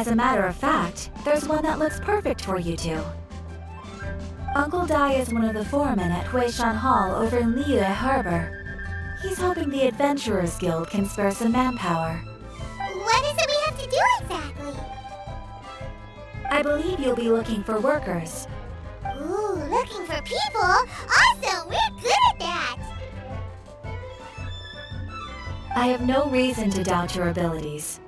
a matter of fact, there's one that looks perfect for you two. Uncle Dai is one of the foremen at Huishan Hall over in Liyue Harbor. He's hoping the Adventurers Guild can spare some manpower. What is it we have to do exactly? I believe you'll be looking for workers. Ooh, looking for people? Awesome! We're good at that! I have no reason to doubt your abilities.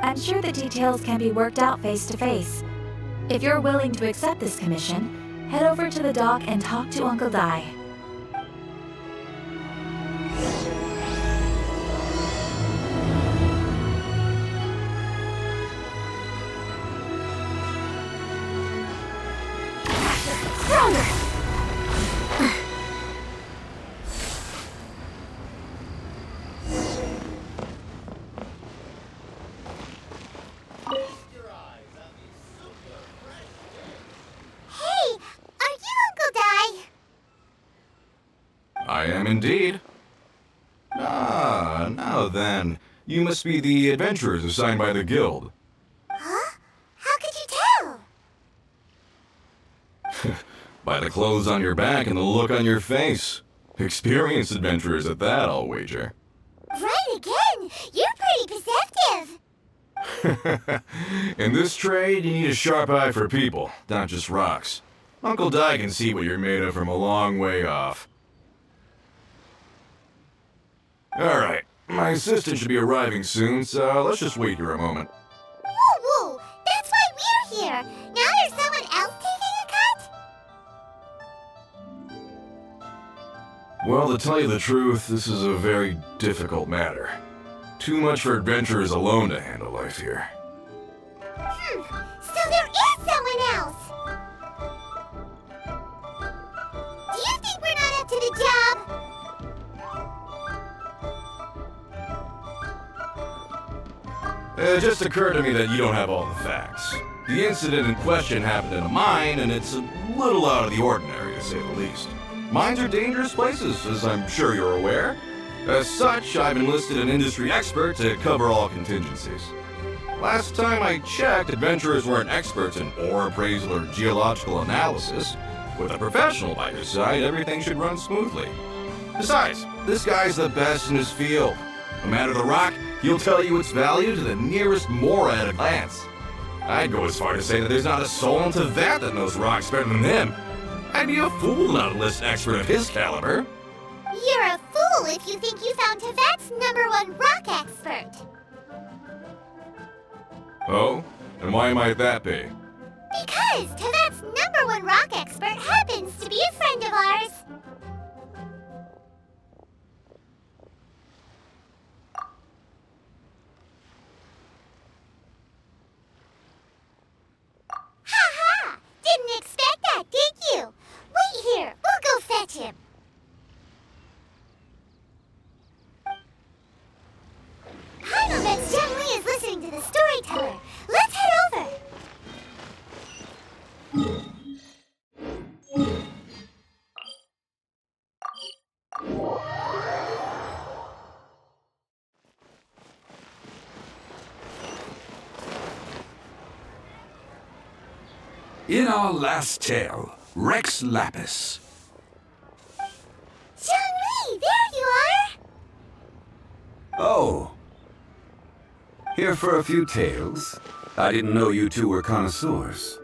I'm sure the details can be worked out face to face. If you're willing to accept this commission, head over to the dock and talk to Uncle Dai. I am indeed. Now then, you must be the adventurers assigned by the guild. Huh? How could you tell? By the clothes on your back and the look on your face. Experienced adventurers at that, I'll wager. Right again! You're pretty perceptive! In this trade, you need a sharp eye for people, not just rocks. Uncle Dai can see what you're made of from a long way off. Alright, my assistant should be arriving soon, so let's just wait here a moment. Whoa! That's why we're here! Now there's someone else taking a cut? Well, to tell you the truth, this is a very difficult matter. Too much for adventurers alone to handle life here. So there is someone else! Do you think we're not up to the job? It just occurred to me that you don't have all the facts. The incident in question happened in a mine, and it's a little out of the ordinary, to say the least. Mines are dangerous places, as I'm sure you're aware. As such, I've enlisted an industry expert to cover all contingencies. Last time I checked, adventurers weren't experts in ore appraisal or geological analysis. With a professional by your side, everything should run smoothly. Besides, this guy's the best in his field. No matter the rock, he'll tell you its value to the nearest mora at a glance. I'd go as far to say that there's not a soul in Teyvat that knows rocks better than him. I'd be a fool not to list an expert of his caliber. You're a fool if you think you found Teyvat's #1 rock expert. Oh? And why might that be? Because Teyvat's #1 rock expert happens to be a friend of ours. Ha! Didn't expect that, did you? Wait here, we'll go fetch him. Paimon bets Zhongli is listening to the storyteller. Let's head over. In our last tale, Rex Lapis. Zhongli, there you are! Oh. Here for a few tales? I didn't know you two were connoisseurs.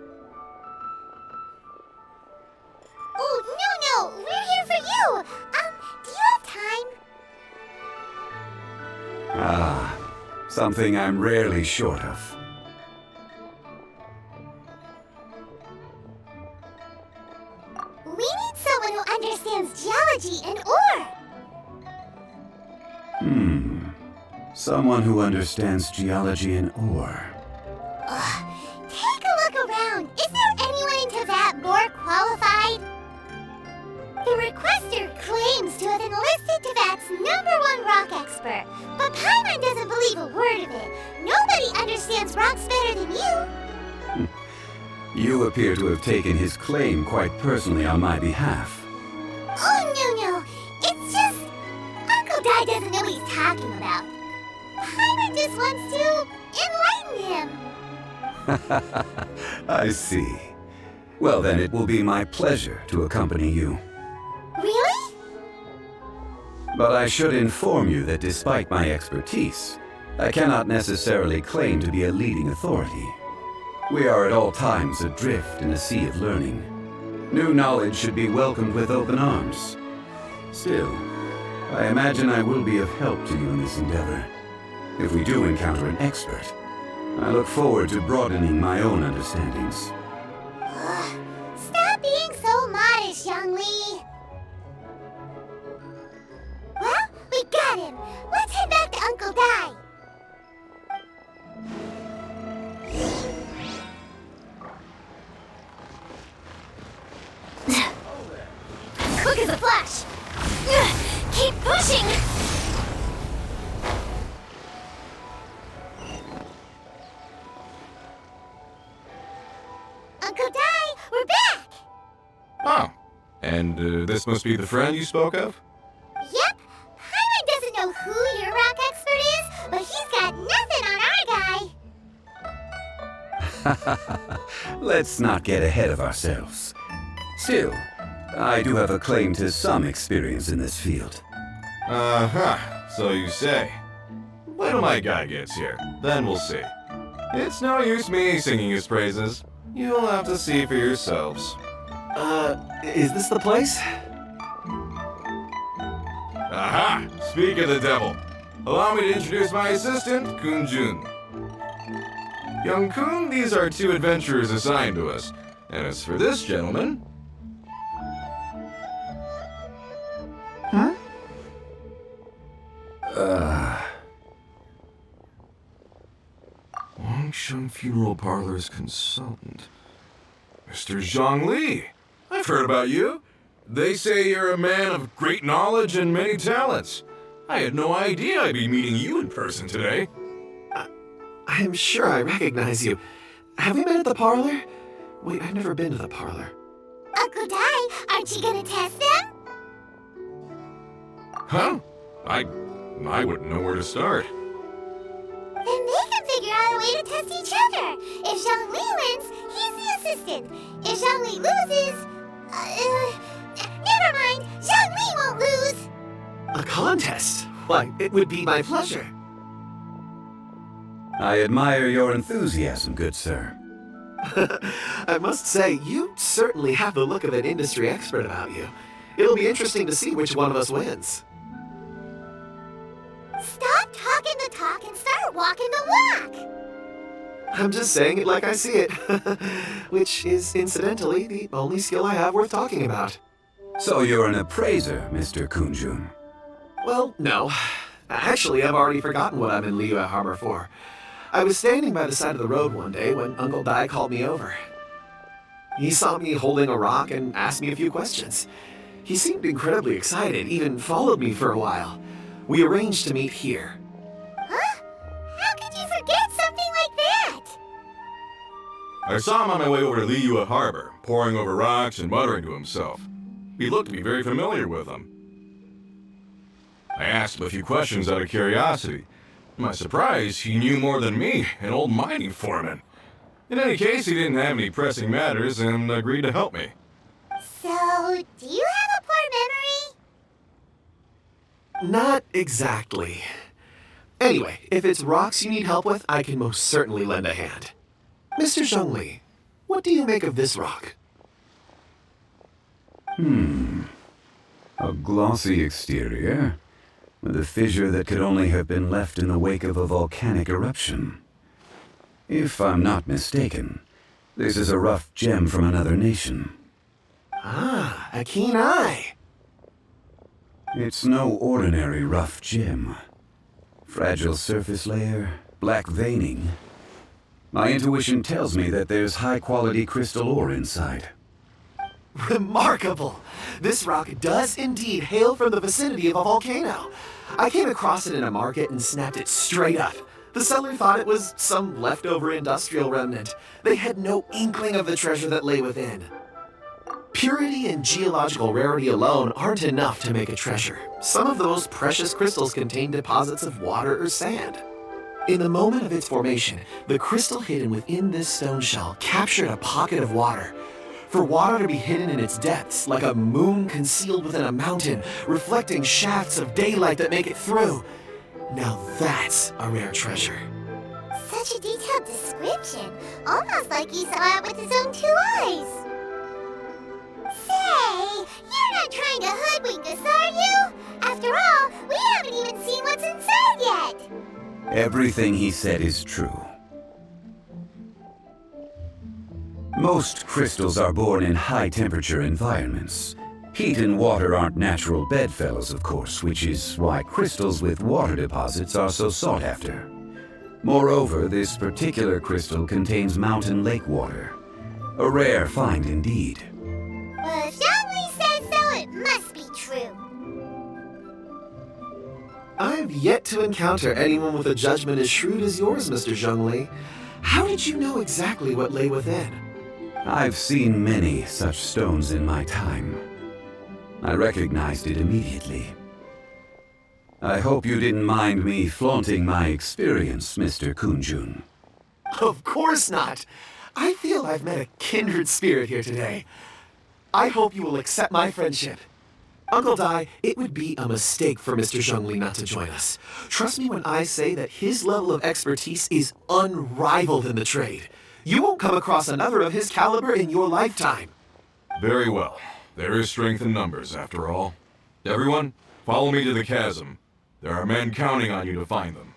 Oh, no, we're here for you. Do you have time? Ah, something I'm rarely short of. We need someone who understands geology and ore. Someone who understands geology and ore. Take a look around. Is there anyone in Teyvat more qualified? The requester claims to have enlisted Teyvat's #1 rock expert, but Paimon doesn't believe a word of it. Nobody understands rocks better than you. You appear to have taken his claim quite personally on my behalf. Oh, no. It's just... Uncle Dai doesn't know what he's talking about. just wants to enlighten him. I see. Well, then it will be my pleasure to accompany you. Really? But I should inform you that despite my expertise, I cannot necessarily claim to be a leading authority. We are at all times adrift in a sea of learning. New knowledge should be welcomed with open arms. Still, I imagine I will be of help to you in this endeavor. If we do encounter an expert, I look forward to broadening my own understandings. Stop being so modest, Zhongli. Well, we got him. Let's head back to Uncle Dai. Quick as a flash. Keep pushing. Uncle Dai, we're back. Oh, and this must be the friend you spoke of? Yep. Paimon doesn't know who your rock expert is, but he's got nothing on our guy. Let's not get ahead of ourselves. Still, I do have a claim to some experience in this field. Uh-huh, so you say. Wait till my guy gets here, then we'll see. It's no use me singing his praises. You'll have to see for yourselves. Is this the place? Aha! Speak of the devil. Allow me to introduce my assistant, Kun Jun. Young Kun, these are 2 adventurers assigned to us. And as for this gentleman... Longsheng Funeral Parlor's consultant. Mr. Zhongli. I've heard about you. They say you're a man of great knowledge and many talents. I had no idea I'd be meeting you in person today. I'm sure I recognize you. Have we met at the parlor? Wait, I've never been to the parlor. Uncle Dai, aren't you gonna test them? Huh? I wouldn't know where to start. Then they can figure out a way to test each other. If Zhongli wins, he's the assistant. If Zhongli loses... never mind. Zhongli won't lose. A contest? Why, it would be my pleasure. I admire your enthusiasm, good sir. I must say, you certainly have the look of an industry expert about you. It'll be interesting to see which one of us wins. Stop talking the talk and start walking the walk. I'm just saying it like I see it. Which is, incidentally, the only skill I have worth talking about. So you're an appraiser, Mr. Kun Jun. Well, no. Actually, I've already forgotten what I'm in Liyue Harbor for. I was standing by the side of the road one day when Uncle Dai called me over. He saw me holding a rock and asked me a few questions. He seemed incredibly excited, even followed me for a while. We arranged to meet here. Huh? How could you forget something like that? I saw him on my way over to Liyue Harbor, poring over rocks and muttering to himself. He looked to be very familiar with them. I asked him a few questions out of curiosity. To my surprise, he knew more than me, an old mining foreman. In any case, he didn't have any pressing matters and agreed to help me. So, do you have a poor memory? Not exactly. Anyway, if it's rocks you need help with, I can most certainly lend a hand. Mr. Zhongli, what do you make of this rock? A glossy exterior, with a fissure that could only have been left in the wake of a volcanic eruption. If I'm not mistaken, this is a rough gem from another nation. Ah, a keen eye. It's no ordinary rough gem. Fragile surface layer, black veining. My intuition tells me that there's high-quality crystal ore inside. Remarkable! This rock does indeed hail from the vicinity of a volcano. I came across it in a market and snapped it straight up. The seller thought it was some leftover industrial remnant. They had no inkling of the treasure that lay within. Purity and geological rarity alone aren't enough to make a treasure. Some of those precious crystals contain deposits of water or sand. In the moment of its formation, the crystal hidden within this stone shell captured a pocket of water. For water to be hidden in its depths, like a moon concealed within a mountain, reflecting shafts of daylight that make it through. Now that's a rare treasure. Such a detailed description, almost like he saw it with his own 2 eyes. Say, you're not trying to hoodwink us, are you? After all, we haven't even seen what's inside yet. Everything he said is true. Most crystals are born in high-temperature environments. Heat and water aren't natural bedfellows, of course, which is why crystals with water deposits are so sought after. Moreover, this particular crystal contains mountain lake water. A rare find indeed. Well, if Zhongli says so, it must be true. I've yet to encounter anyone with a judgment as shrewd as yours, Mr. Zhongli. How did you know exactly what lay within? I've seen many such stones in my time. I recognized it immediately. I hope you didn't mind me flaunting my experience, Mr. Kun Jun. Of course not. I feel I've met a kindred spirit here today. I hope you will accept my friendship. Uncle Dai, it would be a mistake for Mr. Zhongli not to join us. Trust me when I say that his level of expertise is unrivaled in the trade. You won't come across another of his caliber in your lifetime. Very well. There is strength in numbers, after all. Everyone, follow me to the chasm. There are men counting on you to find them.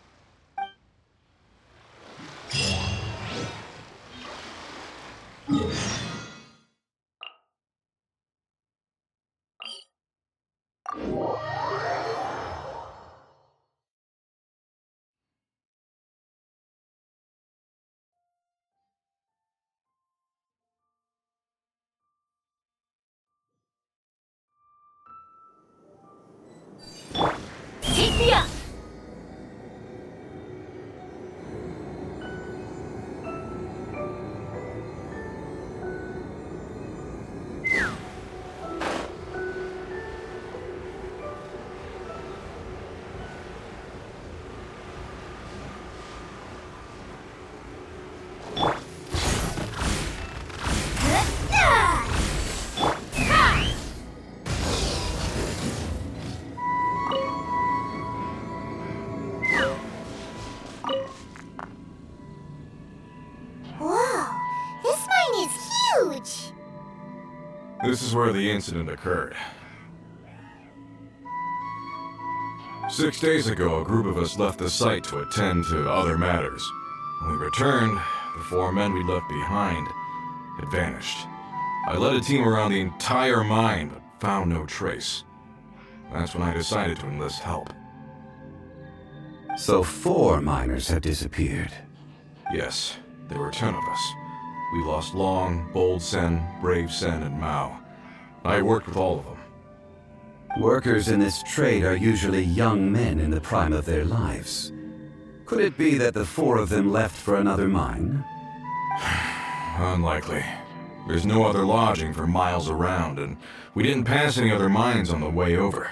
This is where the incident occurred. 6 days ago, a group of us left the site to attend to other matters. When we returned, the 4 men we left behind had vanished. I led a team around the entire mine, but found no trace. That's when I decided to enlist help. So 4 miners have disappeared. Yes, there were 10 of us. We lost Long, Bold Sen, Brave Sen, and Mao. I worked with all of them. Workers in this trade are usually young men in the prime of their lives. Could it be that the 4 of them left for another mine? Unlikely. There's no other lodging for miles around, and we didn't pass any other mines on the way over.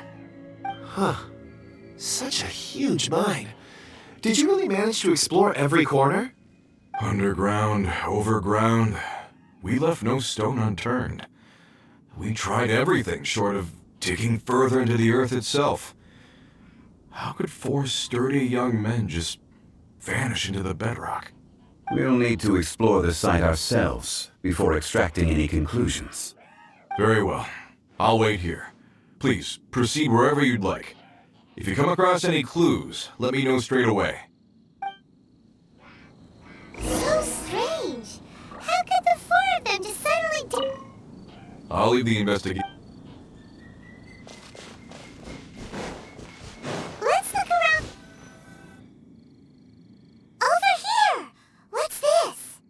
Huh. Such a huge mine. Did you really manage to explore every corner? Underground, overground, we left no stone unturned. We tried everything short of digging further into the earth itself. How could 4 sturdy young men just vanish into the bedrock? We'll need to explore the site ourselves before extracting any conclusions. Very well. I'll wait here. Please, proceed wherever you'd like. If you come across any clues, let me know straight away. So strange. How could the 4 of them just suddenly I'll leave the investigation. Let's look around. Over here! What's this?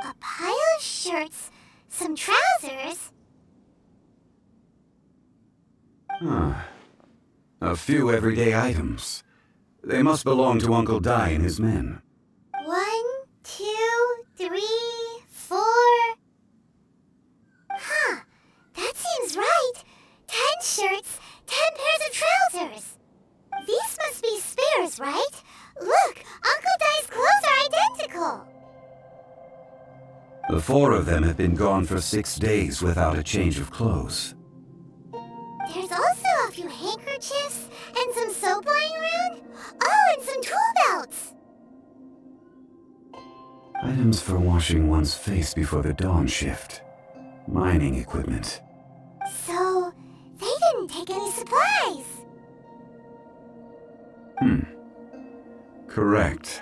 A pile of shirts, some trousers. A few everyday items. They must belong to Uncle Dai and his men. 1, 2, 3, 4. Huh, that seems right. 10 shirts, 10 pairs of trousers. These must be spares, right? Look, The 4 of them have been gone for 6 days without a change of clothes. There's also a few handkerchiefs and some soap lying around. Oh, and some tool belts. Items for washing one's face before the dawn shift. Mining equipment. So, they didn't take any supplies. Correct.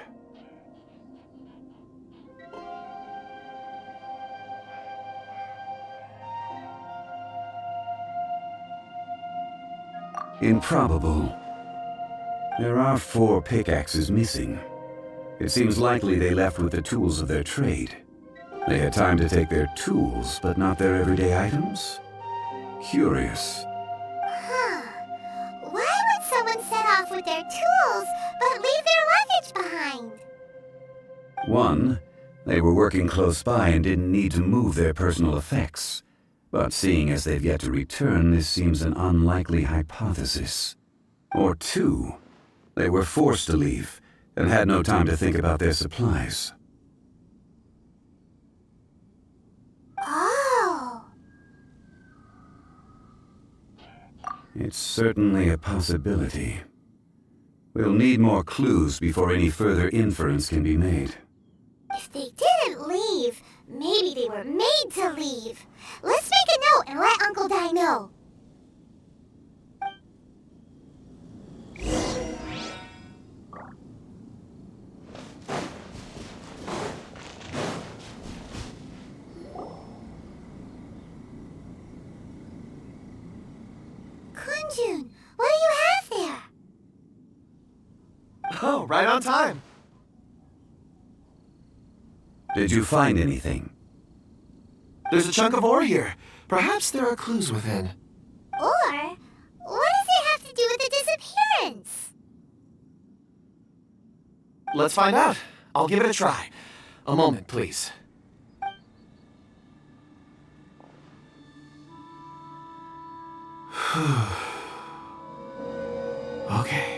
Improbable. There are 4 pickaxes missing. It seems likely they left with the tools of their trade. They had time to take their tools, but not their everyday items? Curious. Huh. Why would someone set off with their tools, but leave their luggage behind? 1, they were working close by and didn't need to move their personal effects. But seeing as they've yet to return, this seems an unlikely hypothesis. Or 2, they were forced to leave and had no time to think about their supplies. Oh. It's certainly a possibility. We'll need more clues before any further inference can be made. If they didn't leave, maybe they were made to leave. Let's make a note and let Uncle Dai know. Kun Jun, what do you have there? Oh, right on time. Did you find anything? There's a chunk of ore here. Perhaps there are clues within. Or, what does it have to do with the disappearance? Let's find out. I'll give it a try. A moment, please. Okay.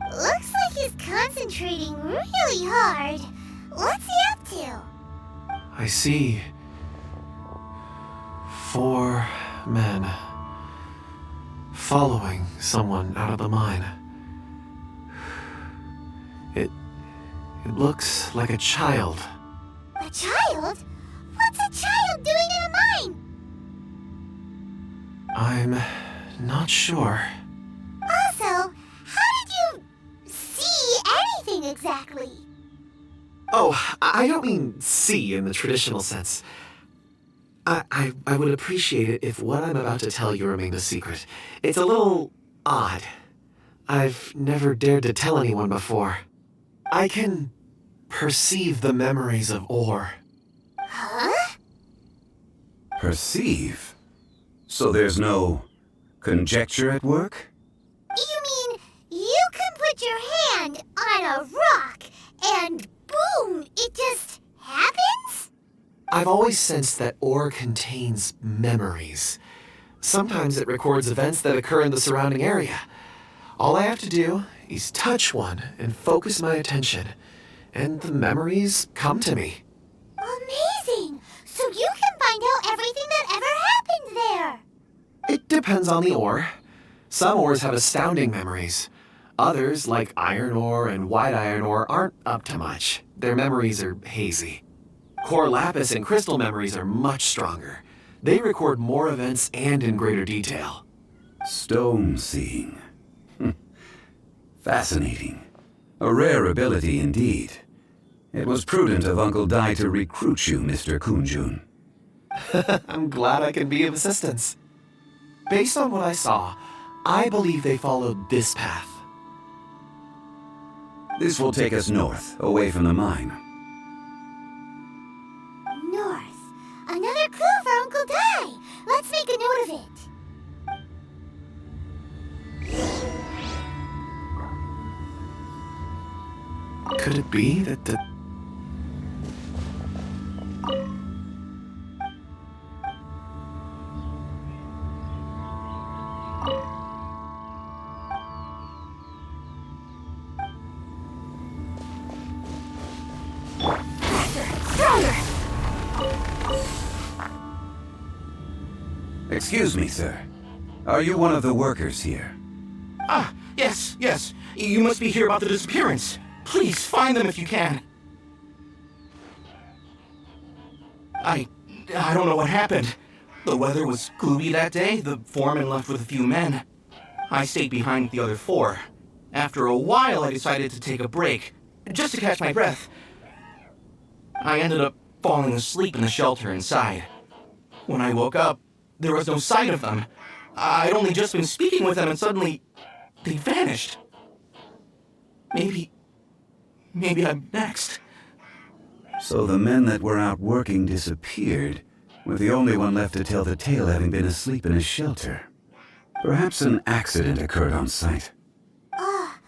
Looks like he's concentrating really hard. What's he up to? I see 4 men following someone out of the mine. It looks like a child. A child? What's a child doing in a mine? I'm not sure. Also, how did you see anything exactly? Oh, I don't mean see in the traditional sense. I would appreciate it if what I'm about to tell you remained a secret. It's a little odd. I've never dared to tell anyone before. I can perceive the memories of ore. Huh? Perceive? So there's no conjecture at work? You mean you can put your hand on a rock and boom, it just happens? I've always sensed that ore contains memories. Sometimes it records events that occur in the surrounding area. All I have to do is touch one and focus my attention, and the memories come to me. Amazing! So you can find out everything that ever happened there. It depends on the ore. Some ores have astounding memories. Others, like iron ore and white iron ore, aren't up to much. Their memories are hazy. Core lapis and crystal memories are much stronger. They record more events and in greater detail. Stone seeing. Fascinating. A rare ability indeed. It was prudent of Uncle Dai to recruit you, Mr. Kun Jun. I'm glad I can be of assistance. Based on what I saw, I believe they followed this path. This will take us north, away from the mine. North. Another clue for Uncle Dai. Let's make a note of it. Could it be that Excuse me, sir. Are you one of the workers here? Ah, yes. You must be here about the disappearance. Please, find them if you can. I don't know what happened. The weather was gloomy that day. The foreman left with a few men. I stayed behind with the other 4. After a while, I decided to take a break, just to catch my breath. I ended up falling asleep in the shelter inside. When I woke up, there was no sign of them. I'd only just been speaking with them and suddenly, they vanished. Maybe I'm next. So the men that were out working disappeared, with the only one left to tell the tale having been asleep in a shelter. Perhaps an accident occurred on site. What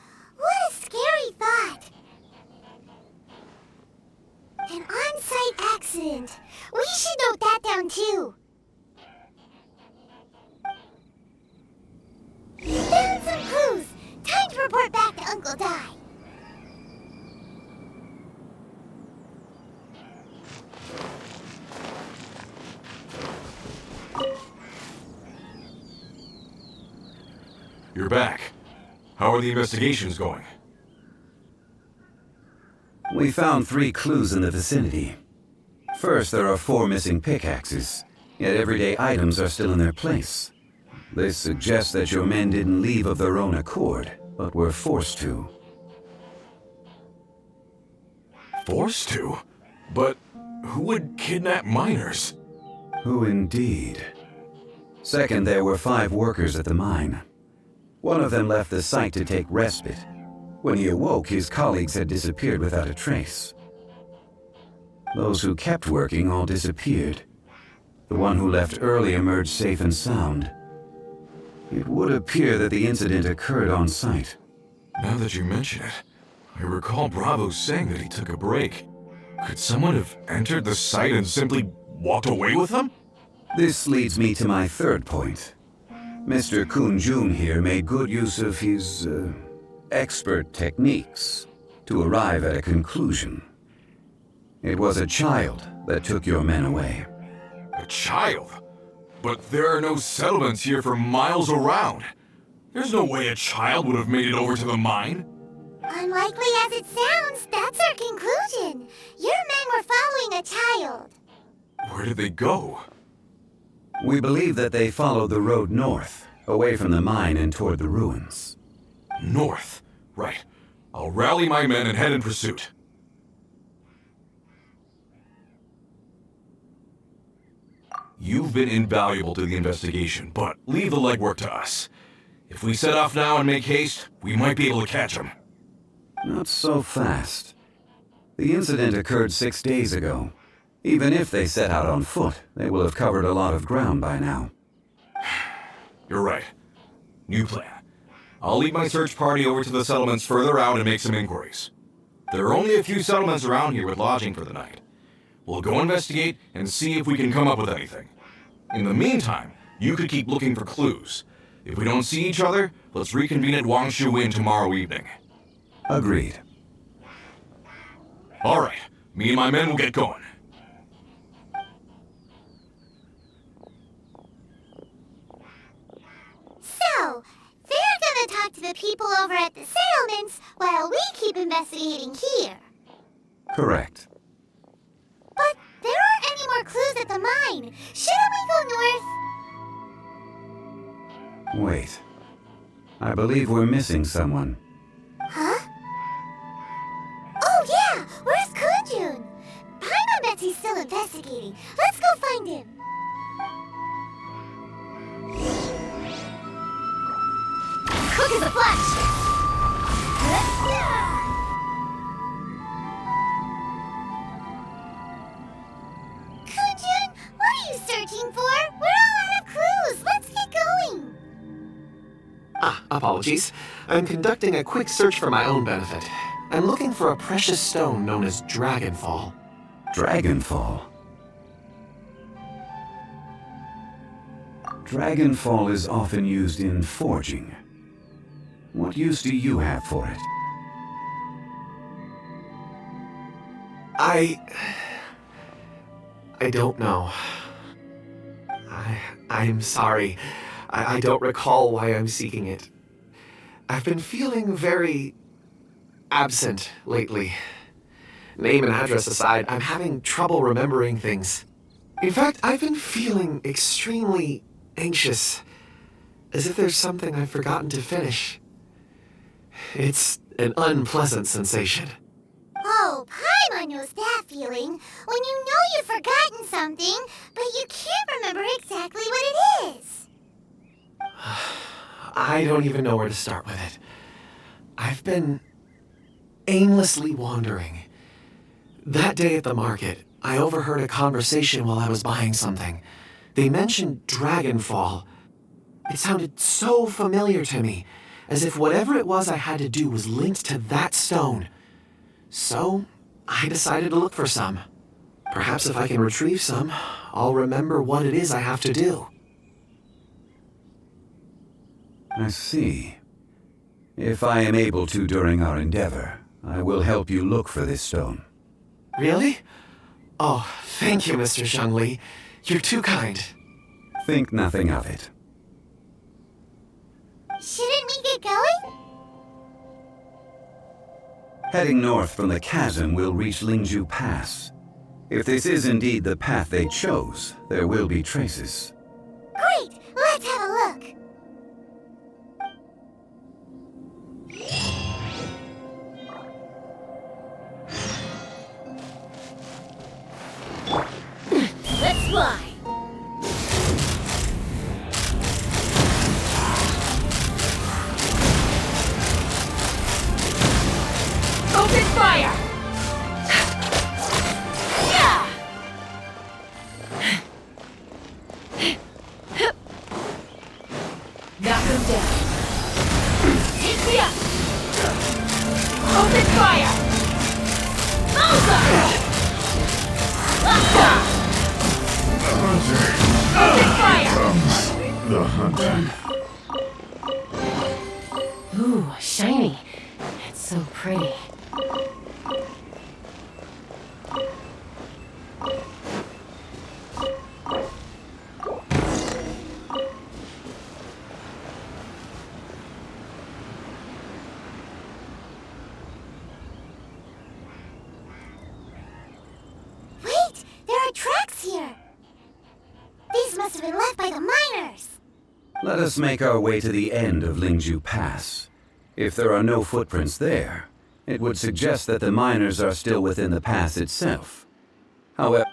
a scary thought. An on-site accident. We should note that down too. We found some clues. Time to report back to Uncle Dai. You're back. How are the investigations going? We found 3 clues in the vicinity. First, there are 4 missing pickaxes, yet everyday items are still in their place. This suggests that your men didn't leave of their own accord, but were forced to. Forced to? But who would kidnap miners? Who indeed? Second, there were 5 workers at the mine. One of them left the site to take respite. When he awoke, his colleagues had disappeared without a trace. Those who kept working all disappeared. The one who left early emerged safe and sound. It would appear that the incident occurred on site. Now that you mention it, I recall Bravo saying that he took a break. Could someone have entered the site and simply walked away with him? This leads me to my third point. Mr. Kun Jun here made good use of his, expert techniques to arrive at a conclusion. It was a child that took your men away. A child? But there are no settlements here for miles around. There's no way a child would have made it over to the mine. Unlikely as it sounds, that's our conclusion. Your men were following a child. Where did they go? We believe that they followed the road north, away from the mine and toward the ruins. North. Right. I'll rally my men and head in pursuit. You've been invaluable to the investigation, but leave the legwork to us. If we set off now and make haste, we might be able to catch them. Not so fast. The incident occurred 6 days ago. Even if they set out on foot, they will have covered a lot of ground by now. You're right. New plan. I'll lead my search party over to the settlements further out and make some inquiries. There are only a few settlements around here with lodging for the night. We'll go investigate and see if we can come up with anything. In the meantime, you could keep looking for clues. If we don't see each other, let's reconvene at Wangshu Inn tomorrow evening. Agreed. All right. Me and my men will get going. So, they're gonna talk to the people over at the settlements while we keep investigating here. Correct. But there aren't any more clues at the mine. Shouldn't we go north? Wait. I believe we're missing someone. Huh? Oh yeah! Where's Kun Jun? Paimon bets he's still investigating. Let's go find him. Quick as a flash! Kun Jun, what are you searching for? We're all out of clues. Let's get going. Apologies. I'm conducting a quick search for my own benefit. I'm looking for a precious stone known as Dragonfall. Dragonfall? Dragonfall is often used in forging. What use do you have for it? I don't know. I'm sorry. I don't recall why I'm seeking it. I've been feeling very absent lately. Name and address aside, I'm having trouble remembering things. In fact, I've been feeling extremely anxious, as if there's something I've forgotten to finish. It's an unpleasant sensation. Oh, Paimon knows that feeling, when you know you've forgotten something, but you can't remember exactly what it is. I don't even know where to start with it. I've been aimlessly wandering. That day at the market, I overheard a conversation while I was buying something. They mentioned Dragonfall. It sounded so familiar to me, as if whatever it was I had to do was linked to that stone. So, I decided to look for some. Perhaps if I can retrieve some, I'll remember what it is I have to do. I see. If I am able to during our endeavor, I will help you look for this stone. Really? Oh, thank you, Mr. Zhongli. You're too kind. Think nothing of it. Shouldn't we get going? Heading north from the chasm, we'll reach Lingju Pass. If this is indeed the path they chose, there will be traces. Great! Let's have a look! Let's fly! Open fire! Yeah! Knock him down. India! Open fire! Malza! Langka! Open fire! The hunter. Ooh, shiny. It's so pretty. Wait! There are tracks here! These must have been left by the miners! Let us make our way to the end of Lingju Pass. If there are no footprints there, it would suggest that the miners are still within the pass itself. However,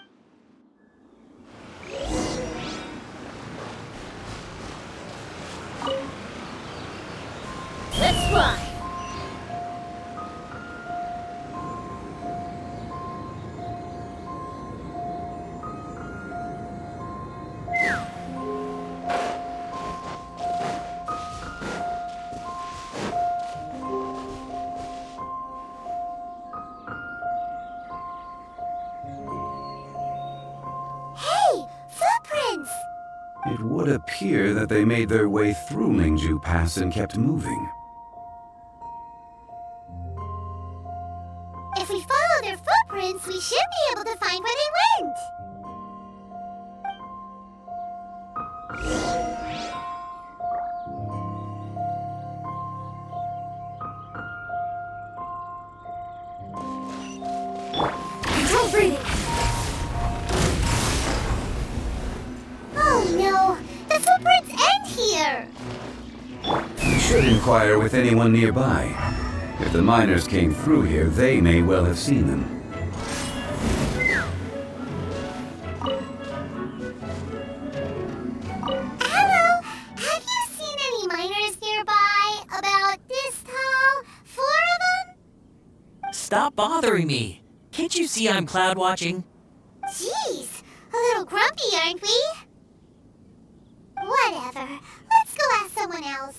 Let's fly! Hey! Footprints! it would appear that they made their way through Lingju Pass and kept moving. If we follow their footprints, we should be able to find where they went! Control breathing! Oh no! The footprints end here! We should inquire with anyone nearby. If the miners came through here, they may well have seen them. Hello! Have you seen any miners nearby? About this tall? 4 of them? Stop bothering me! Can't you see I'm cloud watching? Jeez! A little grumpy, aren't we? Whatever. Let's go ask someone else.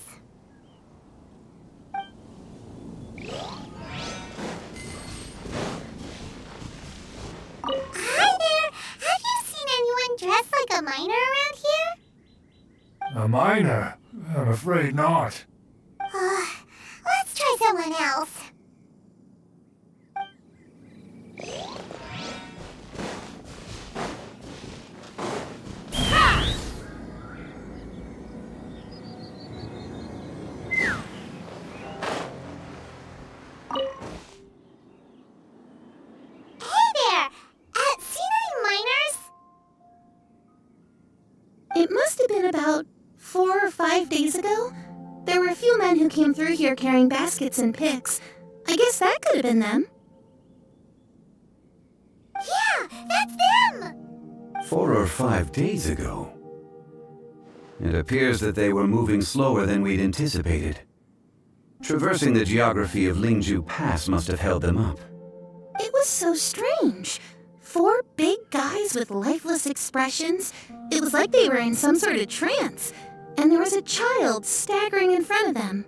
Hi there! Have you seen anyone dressed like a miner around here? A miner? I'm afraid not. Let's try someone else. 5 days ago? There were a few men who came through here carrying baskets and picks. I guess that could have been them. Yeah, that's them! 4 or 5 days ago. It appears that they were moving slower than we'd anticipated. Traversing the geography of Lingju Pass must have held them up. It was so strange. 4 big guys with lifeless expressions. It was like they were in some sort of trance. And there was a child staggering in front of them.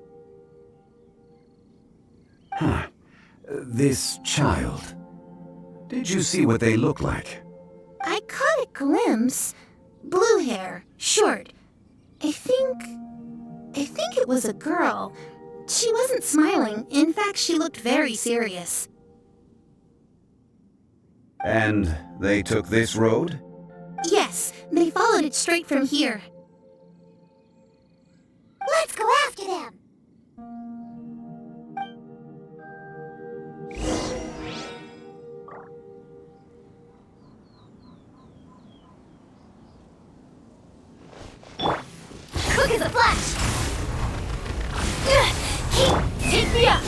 Huh. This child. Did you see what they look like? I caught a glimpse. Blue hair, short. I think it was a girl. She wasn't smiling. In fact, she looked very serious. And they took this road? Yes, they followed it straight from here. Let's go after them! Quick as a flash! Take me up!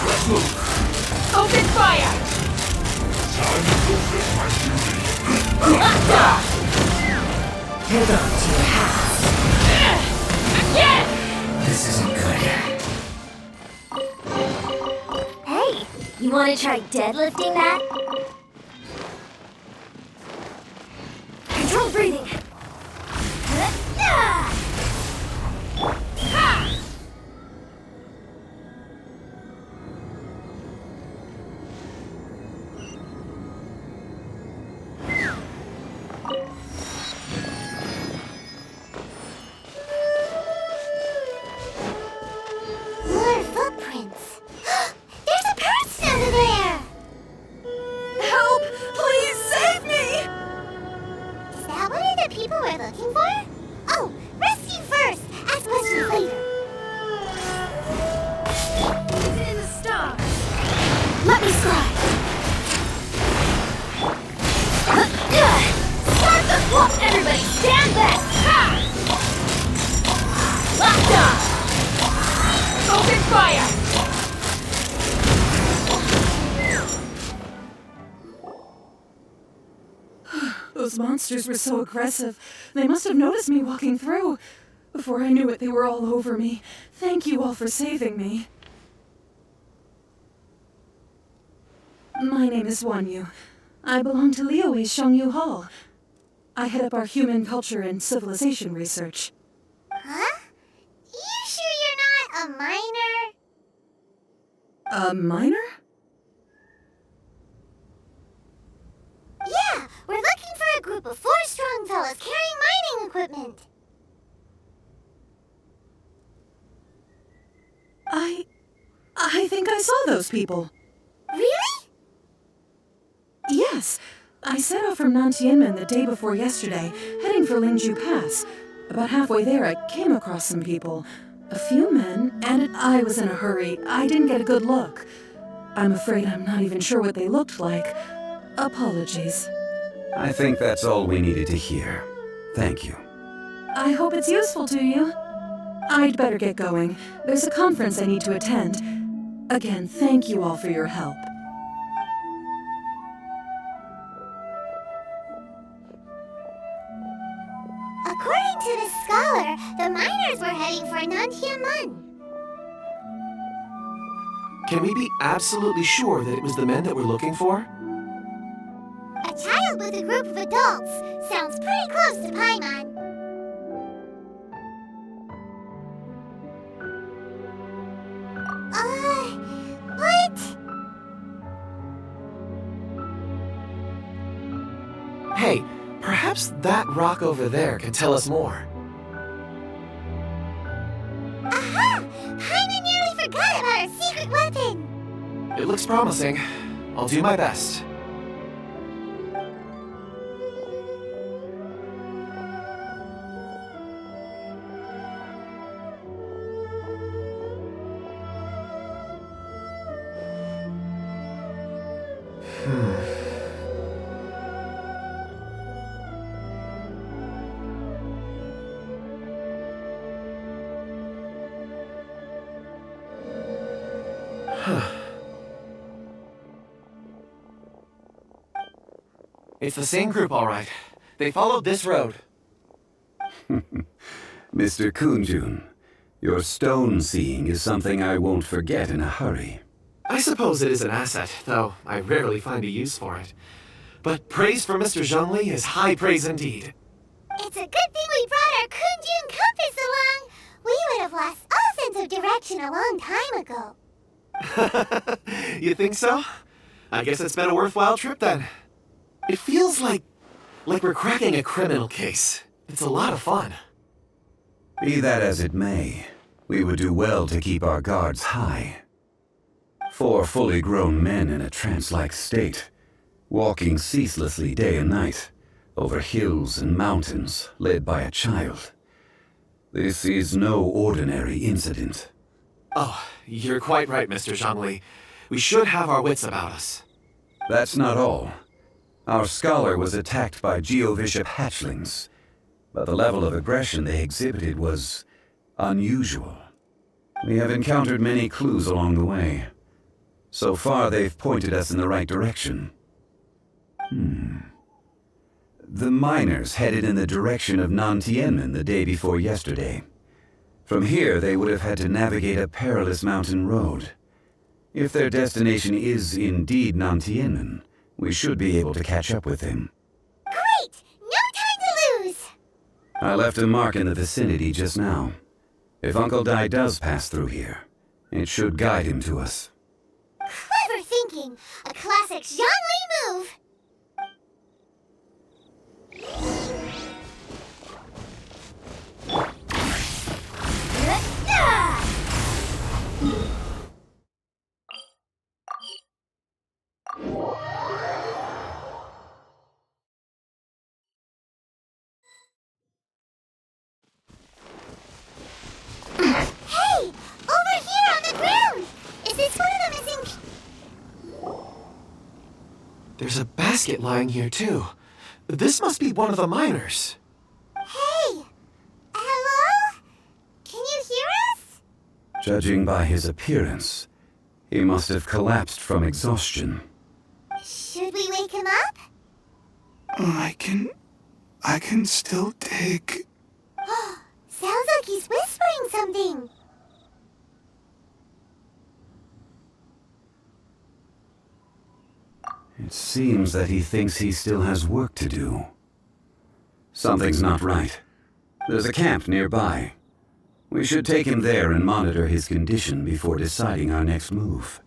Let's move. Open fire! Time to fulfill my duty. Hold on to your hats. Again! This isn't good. Hey, you want to try deadlifting that? Controlled breathing. More footprints. There's a person under there! Help! Please save me! Is that one of the people we're looking for? Oh, rescue first! Ask questions later. Is it in the stars? Let me slide. Start the whoop! Everybody stand back! Ha! Locked on! Open fire! Those monsters were so aggressive. They must have noticed me walking through. Before I knew it, they were all over me. Thank you all for saving me. My name is Wanyu. I belong to Liyue's Shengyu Hall. I head up our human culture and civilization research. Huh? You sure you're not a miner? A miner? Yeah, we're looking for a group of 4 strong fellas carrying mining equipment. I think I saw those people. Really? Yes. I set off from Nantianmen the day before yesterday, heading for Lingju Pass. About halfway there, I came across some people. A few men, and I was in a hurry. I didn't get a good look. I'm afraid I'm not even sure what they looked like. Apologies. I think that's all we needed to hear. Thank you. I hope it's useful to you. I'd better get going. There's a conference I need to attend. Again, thank you all for your help. According to the scholar, the miners were heading for Nantianmen. Can we be absolutely sure that it was the men that we're looking for? A child with a group of adults. Sounds pretty close to Paimon. What? Hey, perhaps that rock over there can tell us more. Aha! Paimon nearly forgot about our secret weapon. It looks promising. I'll do my best. It's the same group, all right. They followed this road. Mr. Kun Jun, your stone seeing is something I won't forget in a hurry. I suppose it is an asset, though I rarely find a use for it. But praise for Mr. Zhongli is high praise indeed. It's a good thing we brought our Kun Jun compass along. We would have lost all sense of direction a long time ago. You think so? I guess it's been a worthwhile trip then. It feels like we're cracking a criminal case. It's a lot of fun. Be that as it may, we would do well to keep our guards high. 4 fully grown men in a trance-like state, walking ceaselessly day and night, over hills and mountains, led by a child. This is no ordinary incident. Oh, you're quite right, Mr. Zhongli. We should have our wits about us. That's not all. Our scholar was attacked by Geovishap hatchlings, but the level of aggression they exhibited was unusual. We have encountered many clues along the way. So far, they've pointed us in the right direction. The miners headed in the direction of Nantianmen the day before yesterday. From here, they would have had to navigate a perilous mountain road. If their destination is indeed Nantianmen, we should be able to catch up with them. Great! No time to lose! I left a mark in the vicinity just now. If Uncle Dai does pass through here, it should guide him to us. Clever thinking! A classic Zhongli move! Hey! Over here on the ground! Is this one of the missing... There's a basket lying here, too. This must be one of the miners. Hey! Hello? Can you hear us? Judging by his appearance, he must have collapsed from exhaustion. Should we wake him up? I can still dig. Sounds like he's whispering something. It seems that he thinks he still has work to do. Something's not right. There's a camp nearby. We should take him there and monitor his condition before deciding our next move.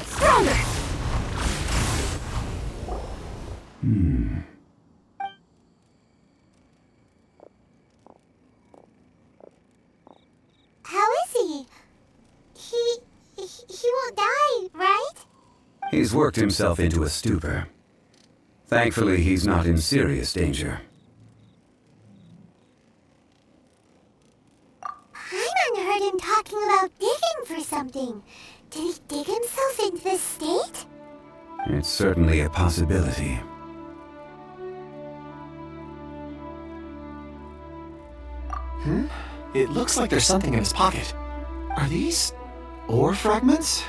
Stronger! How is he? He won't die, right? He's worked himself into a stupor. Thankfully, he's not in serious danger. Paimon heard him talking about digging for something. Did he dig himself into this state? It's certainly a possibility. It looks like there's something in his pocket. Are these ore fragments?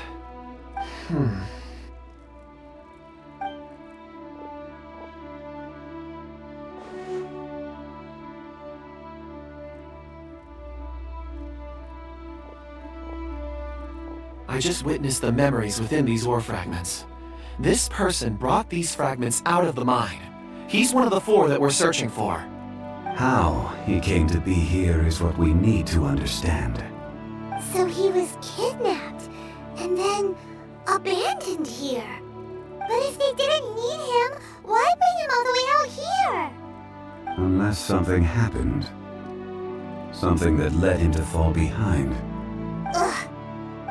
I just witnessed the memories within these ore fragments. This person brought these fragments out of the mine. He's one of the 4 that we're searching for. How he came to be here is what we need to understand. So he was kidnapped and then abandoned here. But if they didn't need him, why bring him all the way out here? Unless something happened. Something that led him to fall behind. Ugh.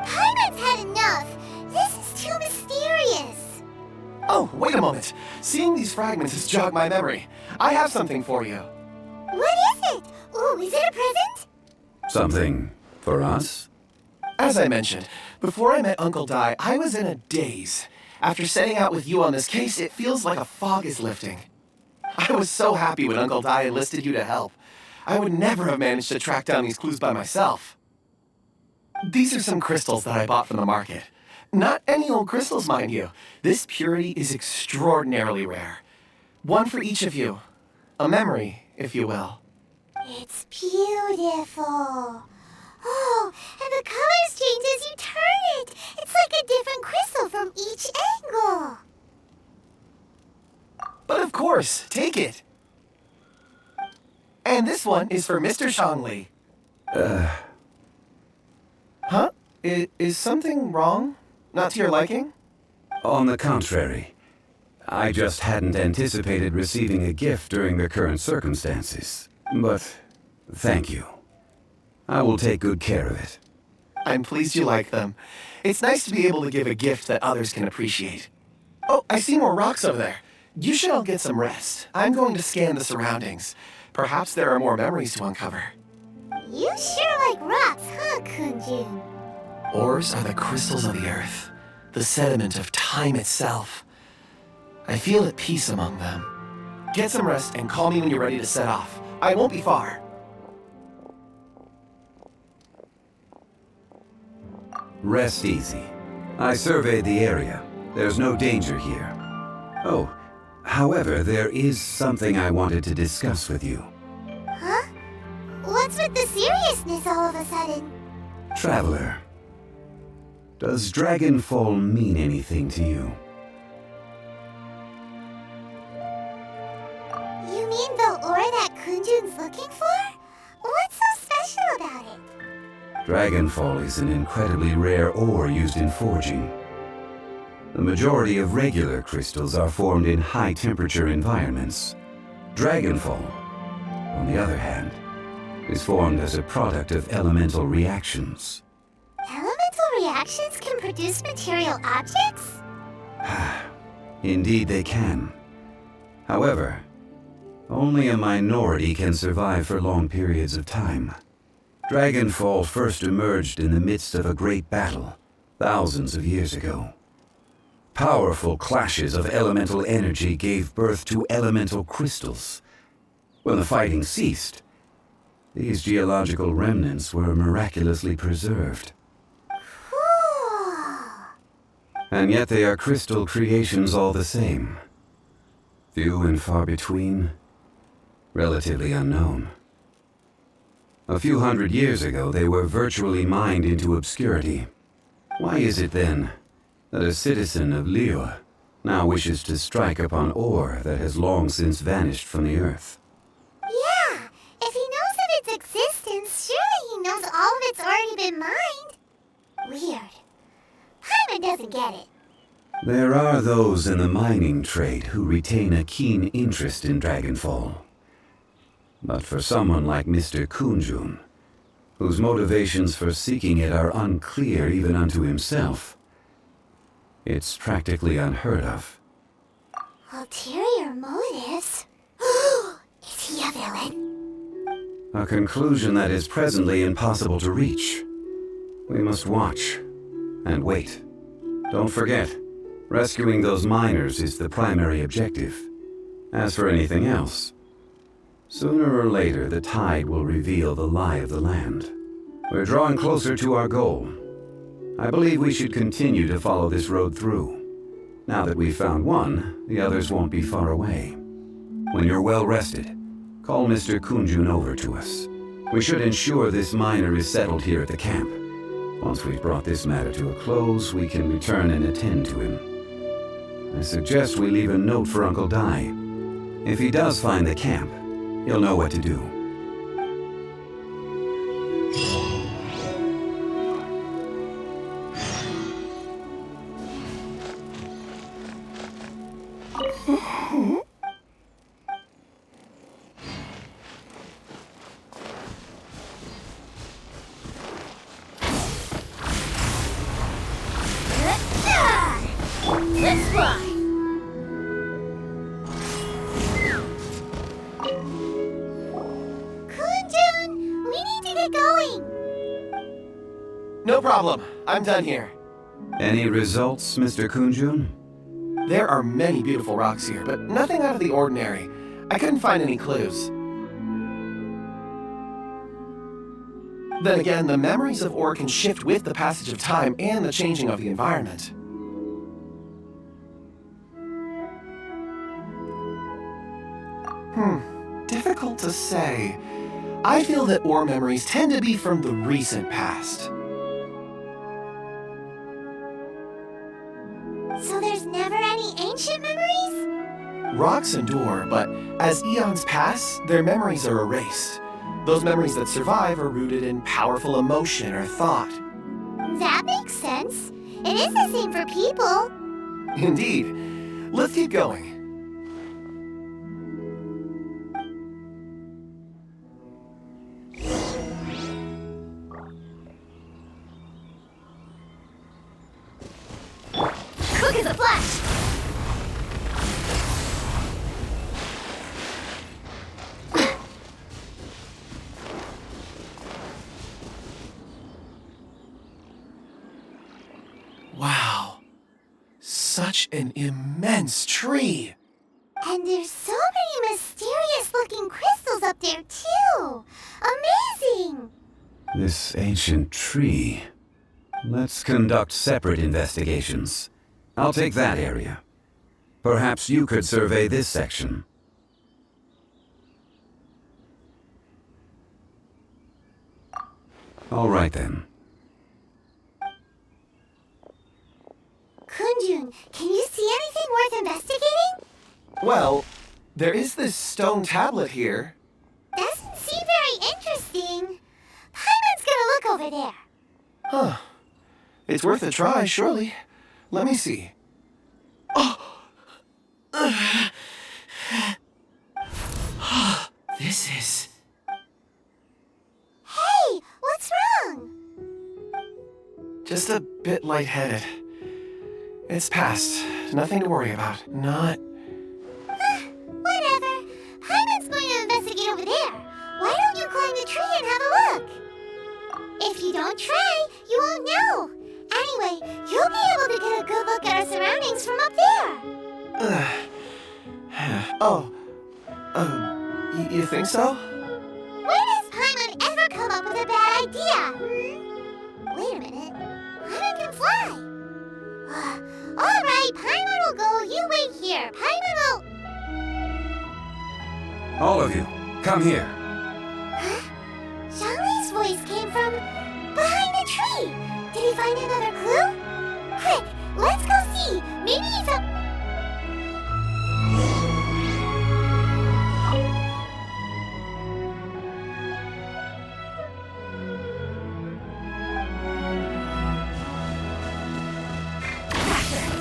Paimon's had enough. This is too mysterious. Oh, wait a moment. Seeing these fragments has jogged my memory. I have something for you. What is it? Ooh, is it a present? Something for us? As I mentioned, before I met Uncle Dai, I was in a daze. After setting out with you on this case, it feels like a fog is lifting. I was so happy when Uncle Dai enlisted you to help. I would never have managed to track down these clues by myself. These are some crystals that I bought from the market. Not any old crystals, mind you. This purity is extraordinarily rare. One for each of you. A memory, if you will. It's beautiful. Oh, and the colors change as you turn it. It's like a different crystal from each angle. But of course, take it. And this one is for Mr. Zhongli. Huh? Is something wrong? Not to your liking? On the contrary. I just hadn't anticipated receiving a gift during the current circumstances. But thank you. I will take good care of it. I'm pleased you like them. It's nice to be able to give a gift that others can appreciate. Oh, I see more rocks over there. You should all get some rest. I'm going to scan the surroundings. Perhaps there are more memories to uncover. You sure like rocks, huh, Kun Jun? Ores are the crystals of the earth, the sediment of time itself. I feel at peace among them. Get some rest and call me when you're ready to set off. I won't be far. Rest easy. I surveyed the area. There's no danger here. Oh, however, there is something I wanted to discuss with you. Huh? What's with the seriousness all of a sudden? Traveler, does Dragonfall mean anything to you? You mean the ore that Kun Jun's looking for? What's so special about it? Dragonfall is an incredibly rare ore used in forging. The majority of regular crystals are formed in high-temperature environments. Dragonfall, on the other hand, is formed as a product of elemental reactions. Elemental reactions can produce material objects? Indeed they can. However, only a minority can survive for long periods of time. Dragonfall first emerged in the midst of a great battle, thousands of years ago. Powerful clashes of elemental energy gave birth to elemental crystals. When the fighting ceased, these geological remnants were miraculously preserved. And yet they are crystal creations all the same. Few and far between, relatively unknown. A few hundred years ago, they were virtually mined into obscurity. Why is it then that a citizen of Liyue now wishes to strike upon ore that has long since vanished from the earth? Yeah, if he knows of its existence, surely he knows all of it's already been mined. Weird. Paimon doesn't get it. There are those in the mining trade who retain a keen interest in Dragonfall. But for someone like Mr. Kun Jun, whose motivations for seeking it are unclear even unto himself, it's practically unheard of. Ulterior motives? Is he a villain? A conclusion that is presently impossible to reach. We must watch and wait. Don't forget, rescuing those miners is the primary objective. As for anything else, sooner or later the tide will reveal the lie of the land. We're drawing closer to our goal. I believe we should continue to follow this road through. Now that we've found one, the others won't be far away. When you're well rested, call Mr. Kun Jun over to us. We should ensure this miner is settled here at the camp. Once we've brought this matter to a close, we can return and attend to him. I suggest we leave a note for Uncle Dai. If he does find the camp, he'll know what to do. Let's fly! Kun Jun, we need to get going! No problem. I'm done here. Any results, Mr. Kun Jun? There are many beautiful rocks here, but nothing out of the ordinary. I couldn't find any clues. Then again, the memories of ore can shift with the passage of time and the changing of the environment. Difficult to say. I feel that ore memories tend to be from the recent past. So there's never any ancient memories? Rocks endure, but as eons pass, their memories are erased. Those memories that survive are rooted in powerful emotion or thought. That makes sense. It is the same for people. Indeed. Let's keep going. Quick as a flash! Wow. Such an immense tree. And there's so many mysterious-looking crystals up there, too. Amazing! This ancient tree. Let's conduct separate investigations. I'll take that area. Perhaps you could survey this section. All right then. Kun Jun, can you see anything worth investigating? Well, there is this stone tablet here. Doesn't seem very interesting. Paimon's gonna look over there. Huh. It's worth a try, surely. Let me see. This is... Hey, what's wrong? just a bit lightheaded. It's past. Nothing to worry about. Not... Whatever. Paimon's going to investigate over there. Why don't you climb the tree and have a look? If you don't try, you won't know. Anyway, you'll be able to get a good look at our surroundings from up there. You think so? When has Paimon ever come up with a bad idea? Wait a minute. Paimon can fly. All right, Paimon will go. You wait here. Paimon will... All of you, come here. Huh? Zhongli's voice came from behind the tree. Did he find another clue? Quick, let's go see. Maybe he found...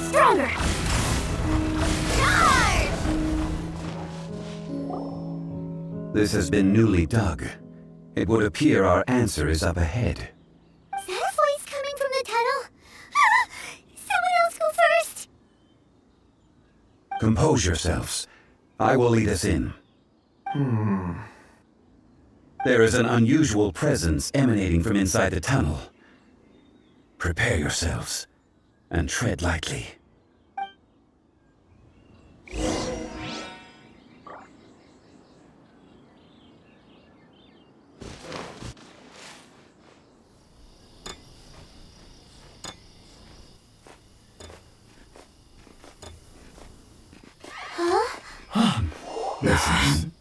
Stronger! Charge! This has been newly dug. It would appear our answer is up ahead. Is that a voice coming from the tunnel? Someone else go first! Compose yourselves. I will lead us in. There is an unusual presence emanating from inside the tunnel. Prepare yourselves and tread lightly. Listen.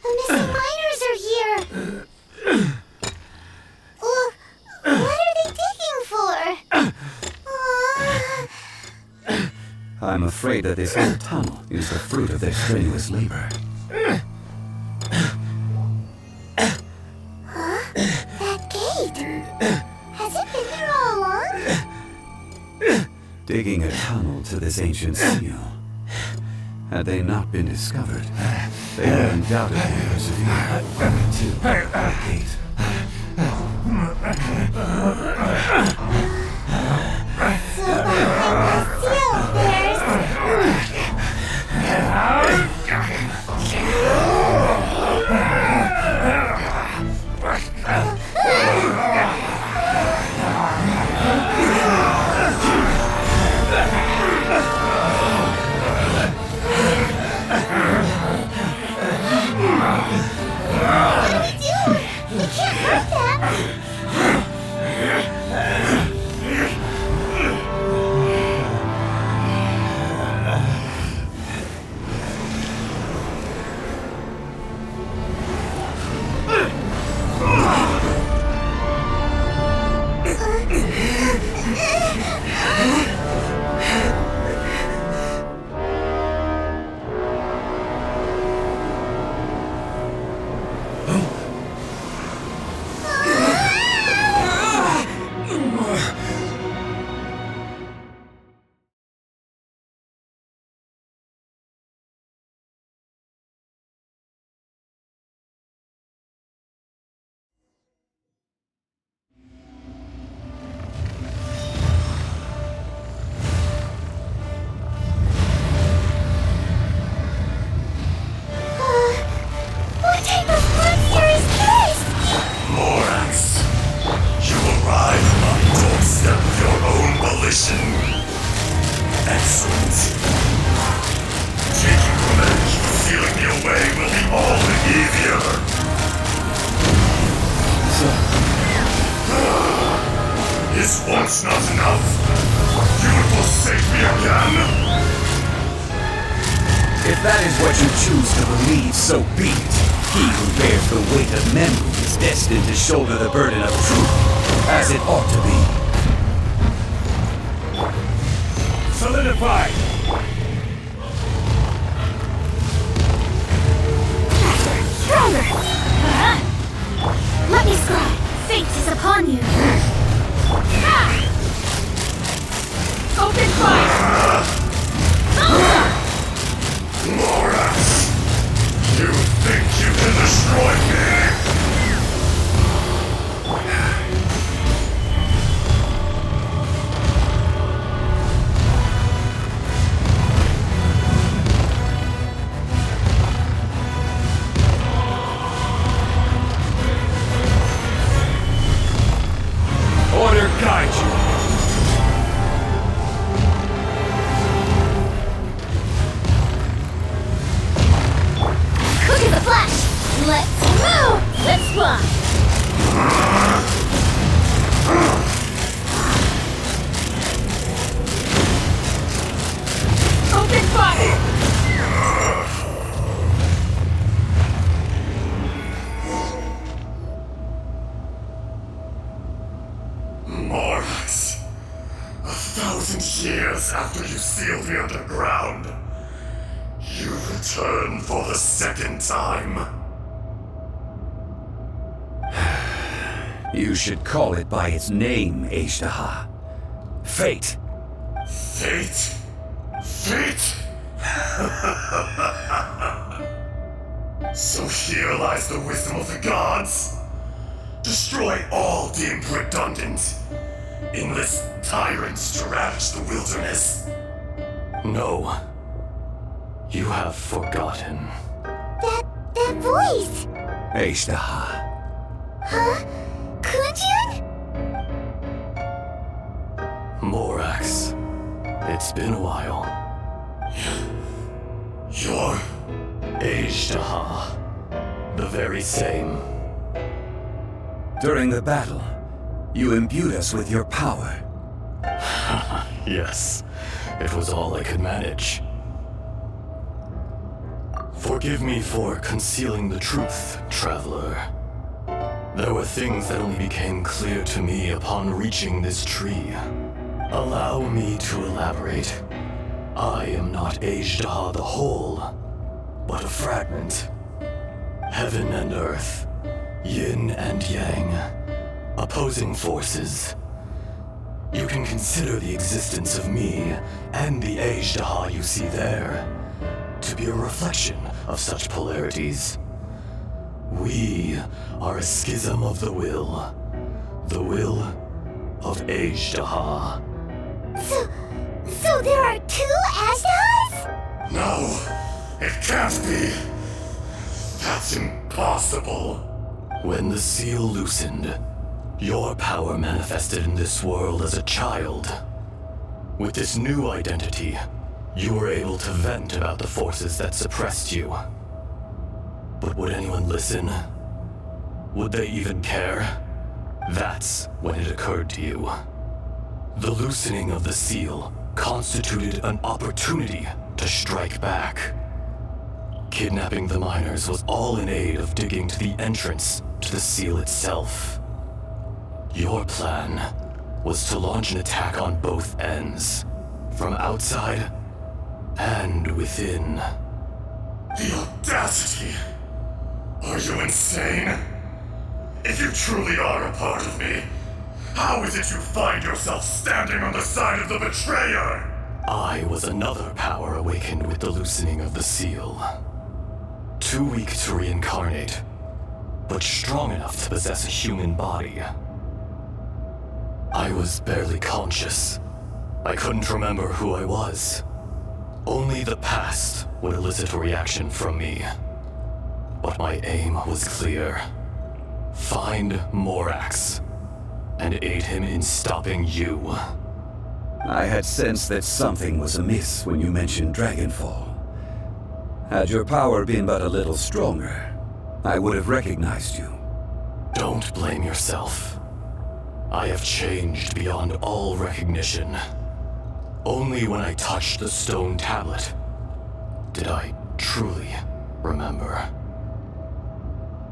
The missing miners are here! What are they digging for? I'm afraid that this whole tunnel is the fruit of their strenuous labor. That gate! Has it been there all along? Digging a tunnel to this ancient seal. Had they not been discovered, they would undoubtedly persevere to the gate. So behind the seal, there's... Once not enough, you would forsake me again? If that is what you choose to believe, so be it. He who bears the weight of memory is destined to shoulder the burden of truth, as it ought to be. Solidify! Stronger! Let me scribe. Fate is upon you. Open fire! Morax! You think you can destroy me? Order guide you. Look at the flash! Let's move! Let's fly! Open fire! Morax, 1,000 years after you sealed me underground, you return for the second time. You should call it by its name, Ashtaha. Fate. Fate? Fate? So here lies the wisdom of the gods. Destroy all deemed redundant. Enlist tyrants to ravage the wilderness. No. You have forgotten. That voice! Ashtaha. Huh? Kun Jun? Morax. It's been a while. You're... Ashtaha. The very same. During the battle, you imbued us with your power. Yes, it was all I could manage. Forgive me for concealing the truth, traveler. There were things that only became clear to me upon reaching this tree. Allow me to elaborate. I am not Ashtaha the whole, but a fragment. Heaven and earth, yin and yang, opposing forces. You can consider the existence of me and the Ashtaha you see there to be a reflection of such polarities. We are a schism of the will of Ashtaha. So there are two Ashtahas? No, it can't be. That's impossible. When the seal loosened, your power manifested in this world as a child. With this new identity, you were able to vent about the forces that suppressed you. But would anyone listen? Would they even care? That's when it occurred to you. The loosening of the seal constituted an opportunity to strike back. Kidnapping the miners was all in aid of digging to the entrance to the seal itself. Your plan was to launch an attack on both ends, from outside and within. The audacity! Are you insane? If you truly are a part of me, how is it you find yourself standing on the side of the betrayer? I was another power awakened with the loosening of the seal. Too weak to reincarnate, but strong enough to possess a human body. I was barely conscious. I couldn't remember who I was. Only the past would elicit a reaction from me. But my aim was clear. Find Morax, and aid him in stopping you. I had sensed that something was amiss when you mentioned Dragonfall. Had your power been but a little stronger, I would have recognized you. Don't blame yourself. I have changed beyond all recognition. Only when I touched the stone tablet did I truly remember.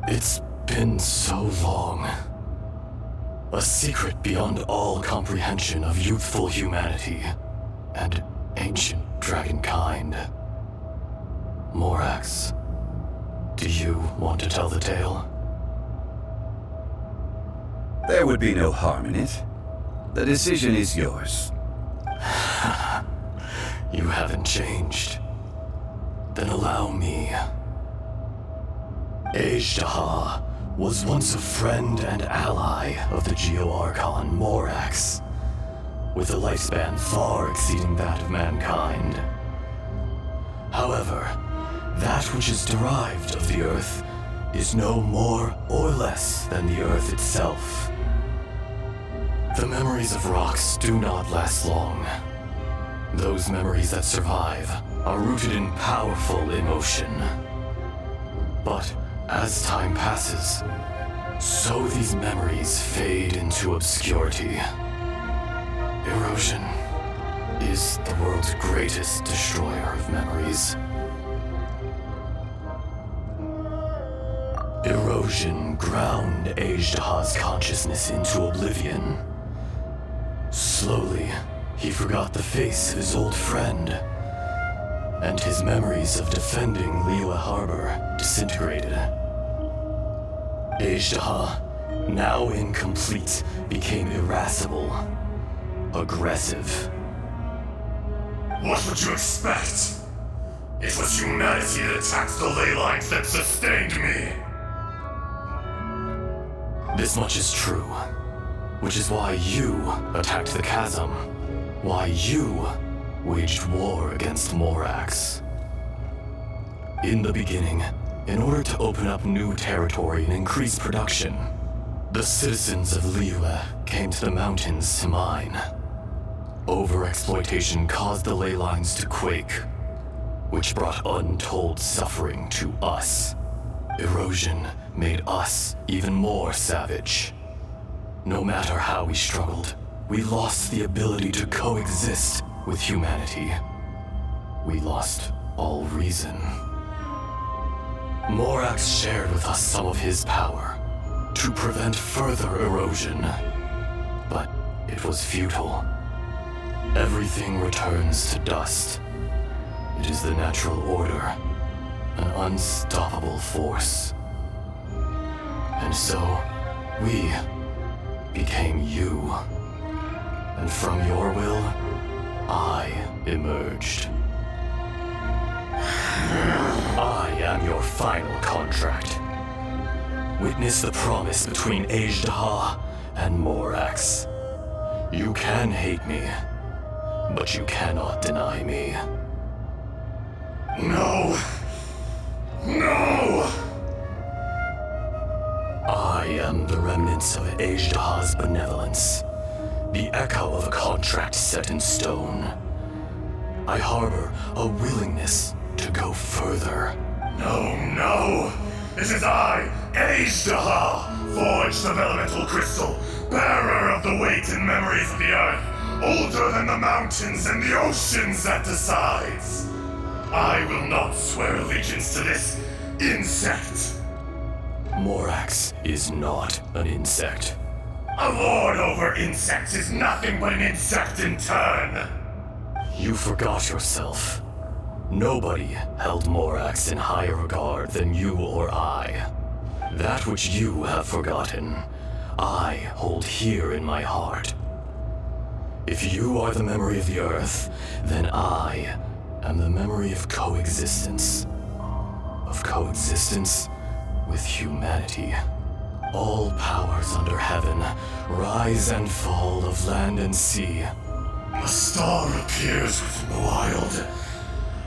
It's been so long. A secret beyond all comprehension of youthful humanity and ancient dragonkind. Morax, do you want to tell the tale? There would be no harm in it. The decision is yours. You haven't changed. Then allow me. Ejdaha was once a friend and ally of the Geo-Archon Morax, with a lifespan far exceeding that of mankind. However, that which is derived of the Earth is no more or less than the Earth itself. The memories of rocks do not last long. Those memories that survive are rooted in powerful emotion. But as time passes, so these memories fade into obscurity. Erosion is the world's greatest destroyer of memories. Erosion ground Ejdaha's consciousness into oblivion. Slowly, he forgot the face of his old friend, and his memories of defending Liyue Harbor disintegrated. Ejdaha, now incomplete, became irascible, aggressive. What would you expect? It was humanity that attacked the ley lines that sustained me. This much is true, which is why you attacked the chasm, why you waged war against Morax. In the beginning, in order to open up new territory and increase production, the citizens of Liyue came to the mountains to mine. Overexploitation caused the ley lines to quake, which brought untold suffering to us. Erosion made us even more savage. No matter how we struggled, we lost the ability to coexist with humanity. We lost all reason. Morax shared with us some of his power to prevent further erosion, but it was futile. Everything returns to dust. It is the natural order, an unstoppable force. And so, we became you. And from your will, I emerged. I am your final contract. Witness the promise between Ejdaha and Morax. You can hate me, but you cannot deny me. No! No! I am the remnants of Ejdaha's benevolence, the echo of a contract set in stone. I harbor a willingness to go further. No! It is I, Ejdaha, forged of elemental crystal, bearer of the weight and memories of the earth, older than the mountains and the oceans that decides. I will not swear allegiance to this insect. Morax is not an insect. A lord over insects is nothing but an insect in turn. You forgot yourself. Nobody held Morax in higher regard than you or I. That which you have forgotten, I hold here in my heart. If you are the memory of the earth, then I am the memory of coexistence. Of coexistence with humanity. All powers under heaven rise and fall of land and sea. A star appears within the wild.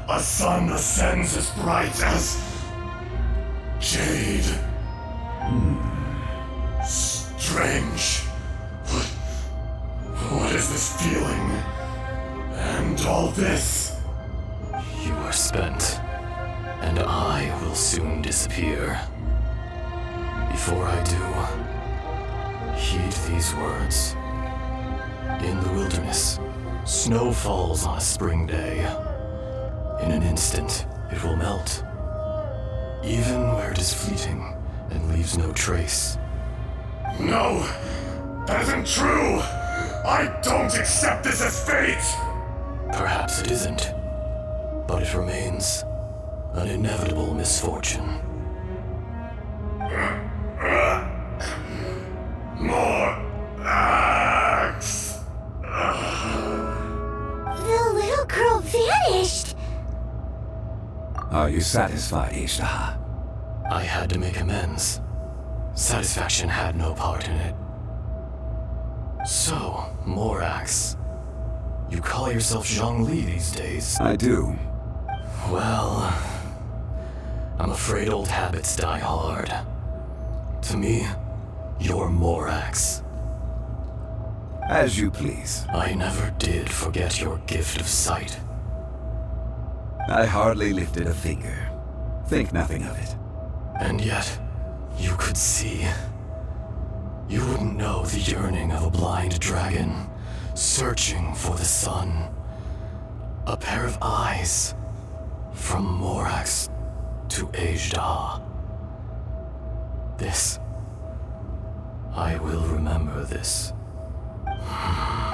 A sun ascends as bright as jade. Strange. What is this feeling? And all this? You are spent, and I will soon disappear. Before I do, Heed these words. In the wilderness, snow falls on a spring day. In an instant, it will melt, even where it is fleeting and leaves no trace. No, that isn't true. I don't accept this as fate. Perhaps it isn't, but it remains an inevitable misfortune. More axe. The little girl vanished. Are you satisfied, Ishtaha? I had to make amends. Satisfaction had no part in it. So, Morax, you call yourself Zhongli these days? I do. Well, I'm afraid old habits die hard. To me, you're Morax. As you please. I never did forget your gift of sight. I hardly lifted a finger. Think nothing of it. And yet, you could see. You wouldn't know the yearning of a blind dragon, searching for the sun. A pair of eyes, from Morax to Ajda. This. I will remember this.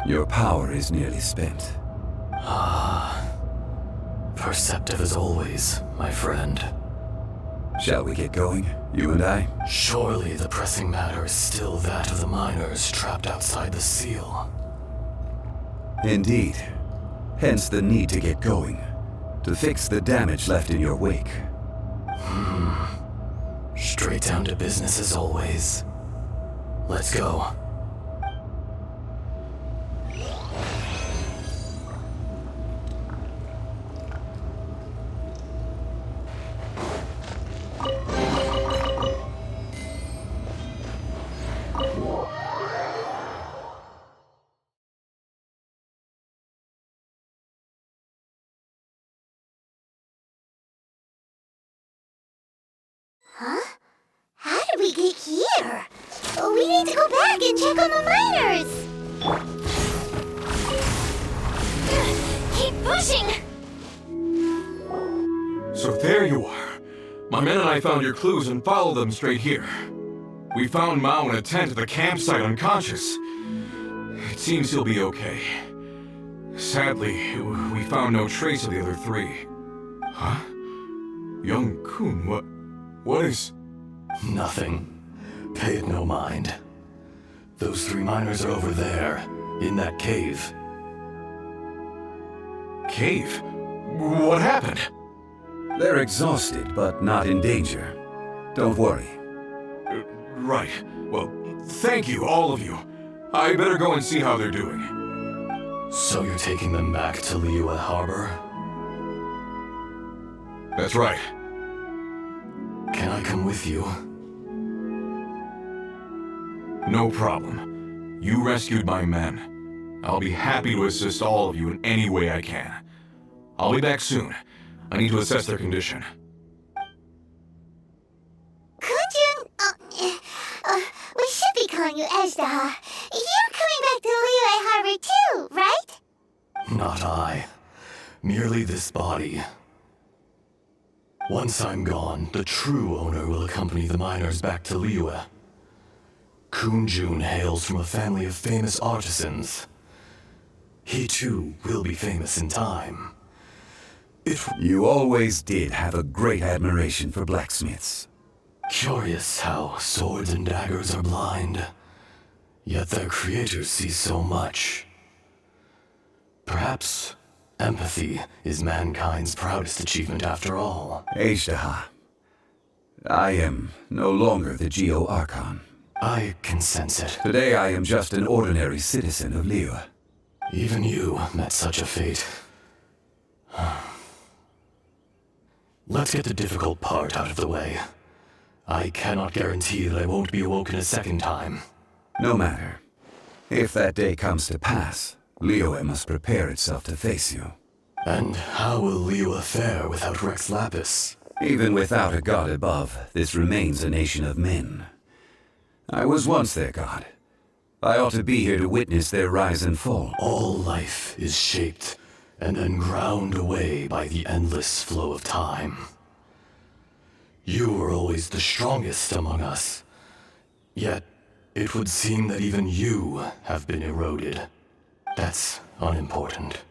Your power is nearly spent. Perceptive as always, my friend. Shall we get going, you and I? Surely the pressing matter is still that of the miners trapped outside the seal. Indeed. Hence the need to get going. To fix the damage left in your wake. Straight down to business as always. Let's go. Huh? How did we get here? We need to go back and check on the miners! Keep pushing! So there you are. My men and I found your clues and followed them straight here. We found Mao in a tent at the campsite unconscious. It seems he'll be okay. Sadly, we found no trace of the other three. Huh? Young Kun, what is... Nothing. Pay it no mind. Those three miners are over there, in that cave. Cave? What happened? They're exhausted, but not in danger. Don't worry. Right. Well, thank you, all of you. I better go and see how they're doing. So you're taking them back to Liyue Harbor? That's right. Can I come with you? No problem. You rescued my men. I'll be happy to assist all of you in any way I can. I'll be back soon. I need to assess their condition. Kun Jun, we should be calling you Ajda. You're coming back to Liyue Harbor too, right? Not I. Merely this body. Once I'm gone, the true owner will accompany the miners back to Liyue. Kun Jun hails from a family of famous artisans. He too will be famous in time. You always did have a great admiration for blacksmiths. Curious how swords and daggers are blind, yet their creators see so much. Perhaps empathy is mankind's proudest achievement after all. Ajda, I am no longer the Geo-Archon. I can sense it. Today I am just an ordinary citizen of Liyue. Even you met such a fate. Let's get the difficult part out of the way. I cannot guarantee that I won't be awoken a second time. No matter. If that day comes to pass, Liyue must prepare itself to face you. And how will Liyue fare without Rex Lapis? Even without a god above, this remains a nation of men. I was once their god, I ought to be here to witness their rise and fall. All life is shaped and then ground away by the endless flow of time. You were always the strongest among us, yet it would seem that even you have been eroded. That's unimportant.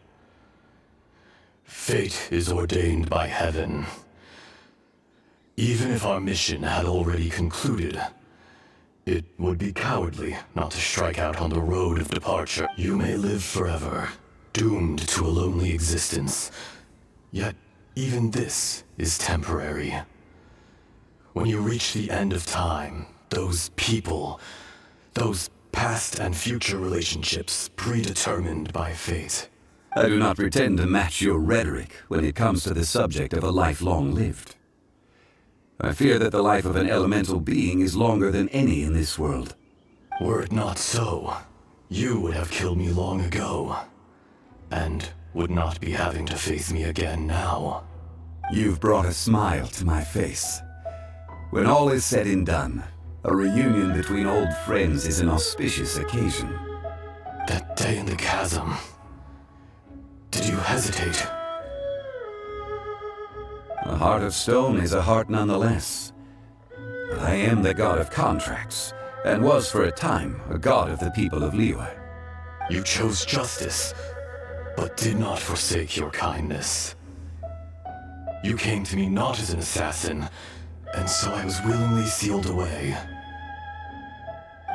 Fate is ordained by heaven. Even if our mission had already concluded, it would be cowardly not to strike out on the road of departure. You may live forever, doomed to a lonely existence. Yet, even this is temporary. When you reach the end of time, those people, those past and future relationships predetermined by fate. I do not pretend to match your rhetoric when it comes to the subject of a life long lived. I fear that the life of an elemental being is longer than any in this world. Were it not so, you would have killed me long ago, and would not be having to face me again now. You've brought a smile to my face. When all is said and done, a reunion between old friends is an auspicious occasion. That day in the chasm, did you hesitate? A heart of stone is a heart nonetheless. But I am the god of contracts, and was for a time a god of the people of Liyue. You chose justice, but did not forsake your kindness. You came to me not as an assassin, and so I was willingly sealed away.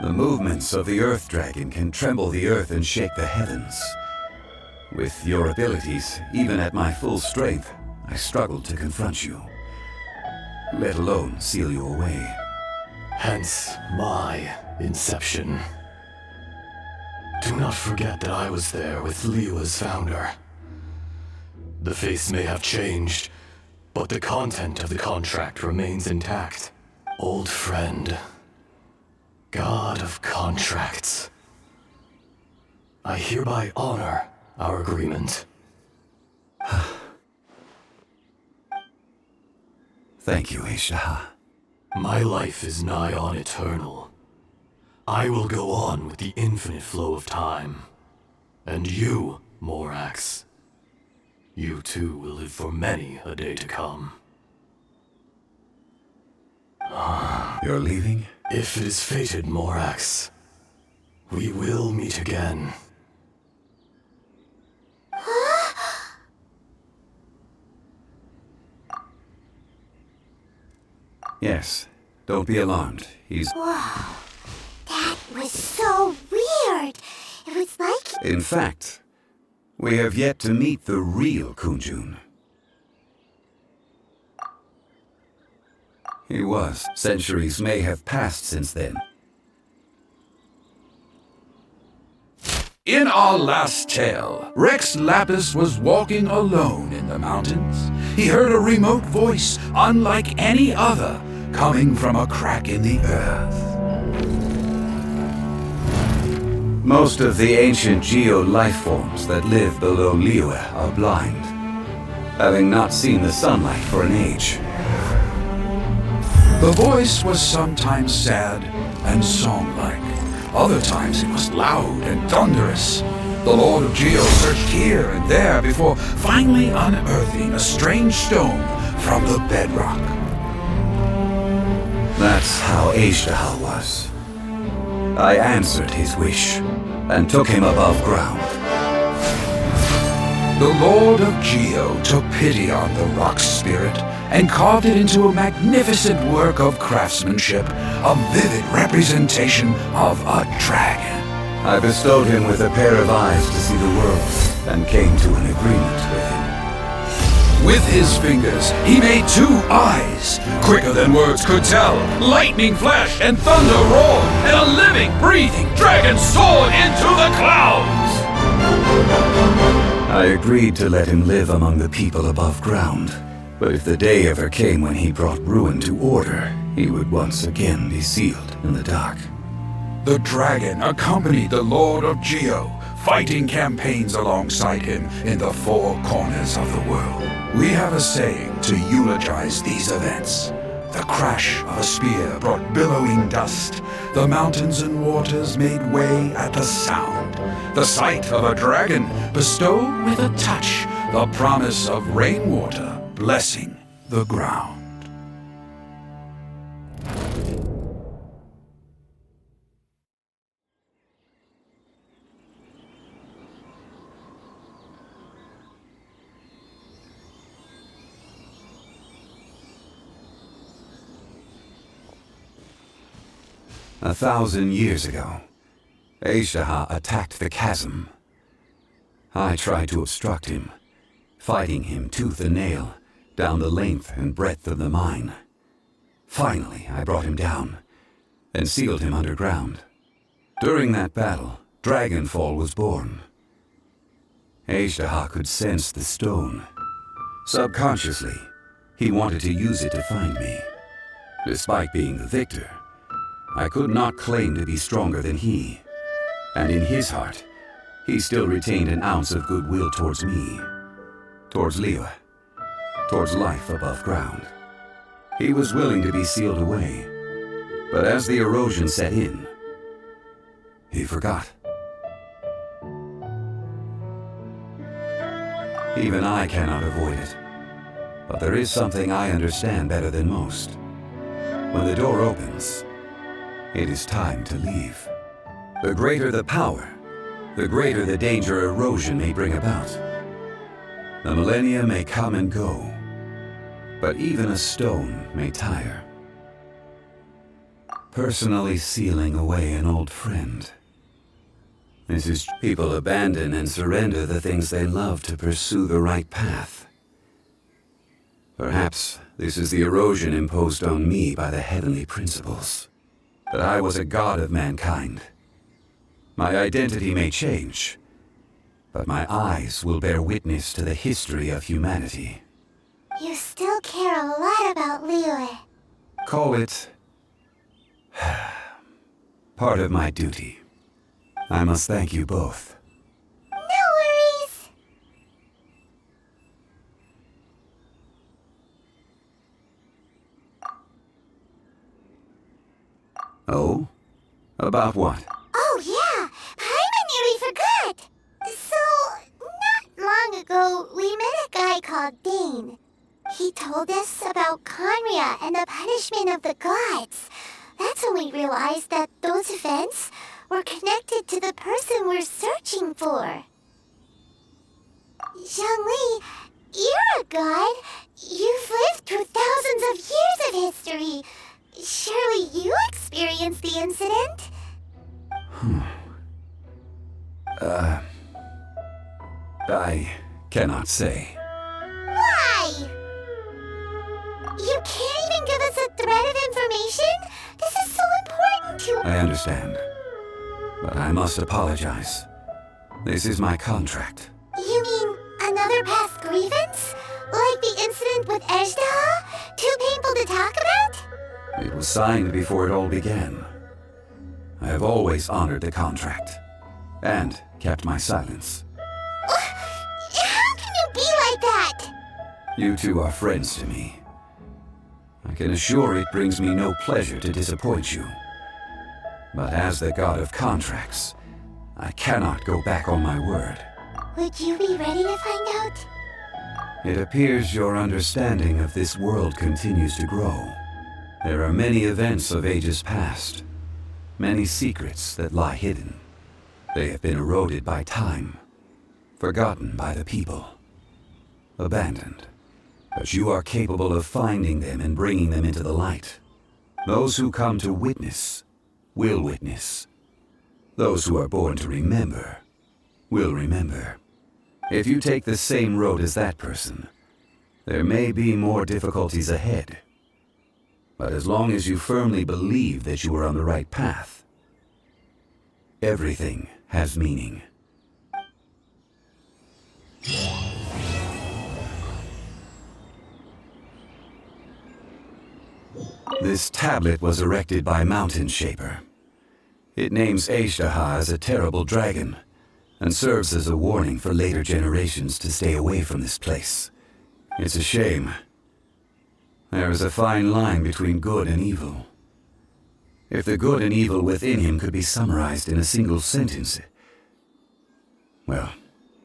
The movements of the Earth Dragon can tremble the earth and shake the heavens. With your abilities, even at my full strength, I struggled to confront you, let alone seal you away. Hence my inception. Do not forget that I was there with Liyue's founder. The face may have changed, but the content of the contract remains intact. Old friend, god of contracts, I hereby honor our agreement. Thank you, Aisha. My life is nigh on eternal. I will go on with the infinite flow of time. And you, Morax, you too will live for many a day to come. You're leaving? If it is fated, Morax, we will meet again. Yes. Don't be alarmed. He's... Wow. That was so weird. It was like... In fact, we have yet to meet the real Kun Jun. He was. Centuries may have passed since then. In our last tale, Rex Lapis was walking alone in the mountains. He heard a remote voice, unlike any other, coming from a crack in the earth. Most of the ancient geo-life forms that live below Liyue are blind, having not seen the sunlight for an age. The voice was sometimes sad and song-like. Other times it was loud and thunderous. The Lord of Geo searched here and there before finally unearthing a strange stone from the bedrock. That's how Aisha was. I answered his wish and took him above ground. The Lord of Geo took pity on the rock spirit and carved it into a magnificent work of craftsmanship, a vivid representation of a dragon. I bestowed him with a pair of eyes to see the world and came to an agreement with him. With his fingers, he made 2 eyes, quicker than words could tell. Lightning flash and thunder roar, and a living, breathing dragon soared into the clouds! I agreed to let him live among the people above ground. But if the day ever came when he brought ruin to order, he would once again be sealed in the dark. The dragon accompanied the Lord of Geo, fighting campaigns alongside him in the 4 corners of the world. We have a saying to eulogize these events. The crash of a spear brought billowing dust. The mountains and waters made way at the sound. The sight of a dragon bestowed with a touch the promise of rainwater blessing the ground. A 1,000 years ago, Aishaha attacked the chasm. I tried to obstruct him, fighting him tooth and nail down the length and breadth of the mine. Finally, I brought him down and sealed him underground. During that battle, Dragonfall was born. Aishaha could sense the stone. Subconsciously, he wanted to use it to find me. Despite being the victor, I could not claim to be stronger than he, and in his heart, he still retained an ounce of goodwill towards me, towards Liyue, towards life above ground. He was willing to be sealed away, but as the erosion set in, he forgot. Even I cannot avoid it, but there is something I understand better than most. When the door opens, it is time to leave. The greater the power, the greater the danger erosion may bring about. The millennia may come and go, but even a stone may tire. Personally sealing away an old friend. This is people abandon and surrender the things they love to pursue the right path. Perhaps this is the erosion imposed on me by the heavenly principles. That I was a god of mankind. My identity may change, but my eyes will bear witness to the history of humanity. You still care a lot about Liyue. Call it part of my duty. I must thank you both. No worries. Oh? About what? Oh yeah, Paimon nearly forgot. So, not long ago, we met a guy called Dane. He told us about Conria and the punishment of the gods. That's when we realized that those events were connected to the person we're searching for. Zhongli, you're a god. You've lived through thousands of years of history. Surely you experienced the incident? I cannot say. Why? You can't even give us a thread of information? This is so important to... I understand, but I must apologize. This is my contract. You mean another past grievance? Like the incident with Ejdaha? Too painful to talk about? It was signed before it all began. I have always honored the contract, and kept my silence. How can you be like that? You two are friends to me. I can assure it brings me no pleasure to disappoint you. But as the god of contracts, I cannot go back on my word. Would you be ready to find out? It appears your understanding of this world continues to grow. There are many events of ages past, many secrets that lie hidden. They have been eroded by time, forgotten by the people, abandoned. But you are capable of finding them and bringing them into the light. Those who come to witness will witness. Those who are born to remember will remember. If you take the same road as that person, there may be more difficulties ahead. But as long as you firmly believe that you are on the right path, everything has meaning. This tablet was erected by Mountain Shaper. It names Ejdaha as a terrible dragon, and serves as a warning for later generations to stay away from this place. It's a shame. There is a fine line between good and evil. If the good and evil within him could be summarized in a single sentence... Well,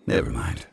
never mind.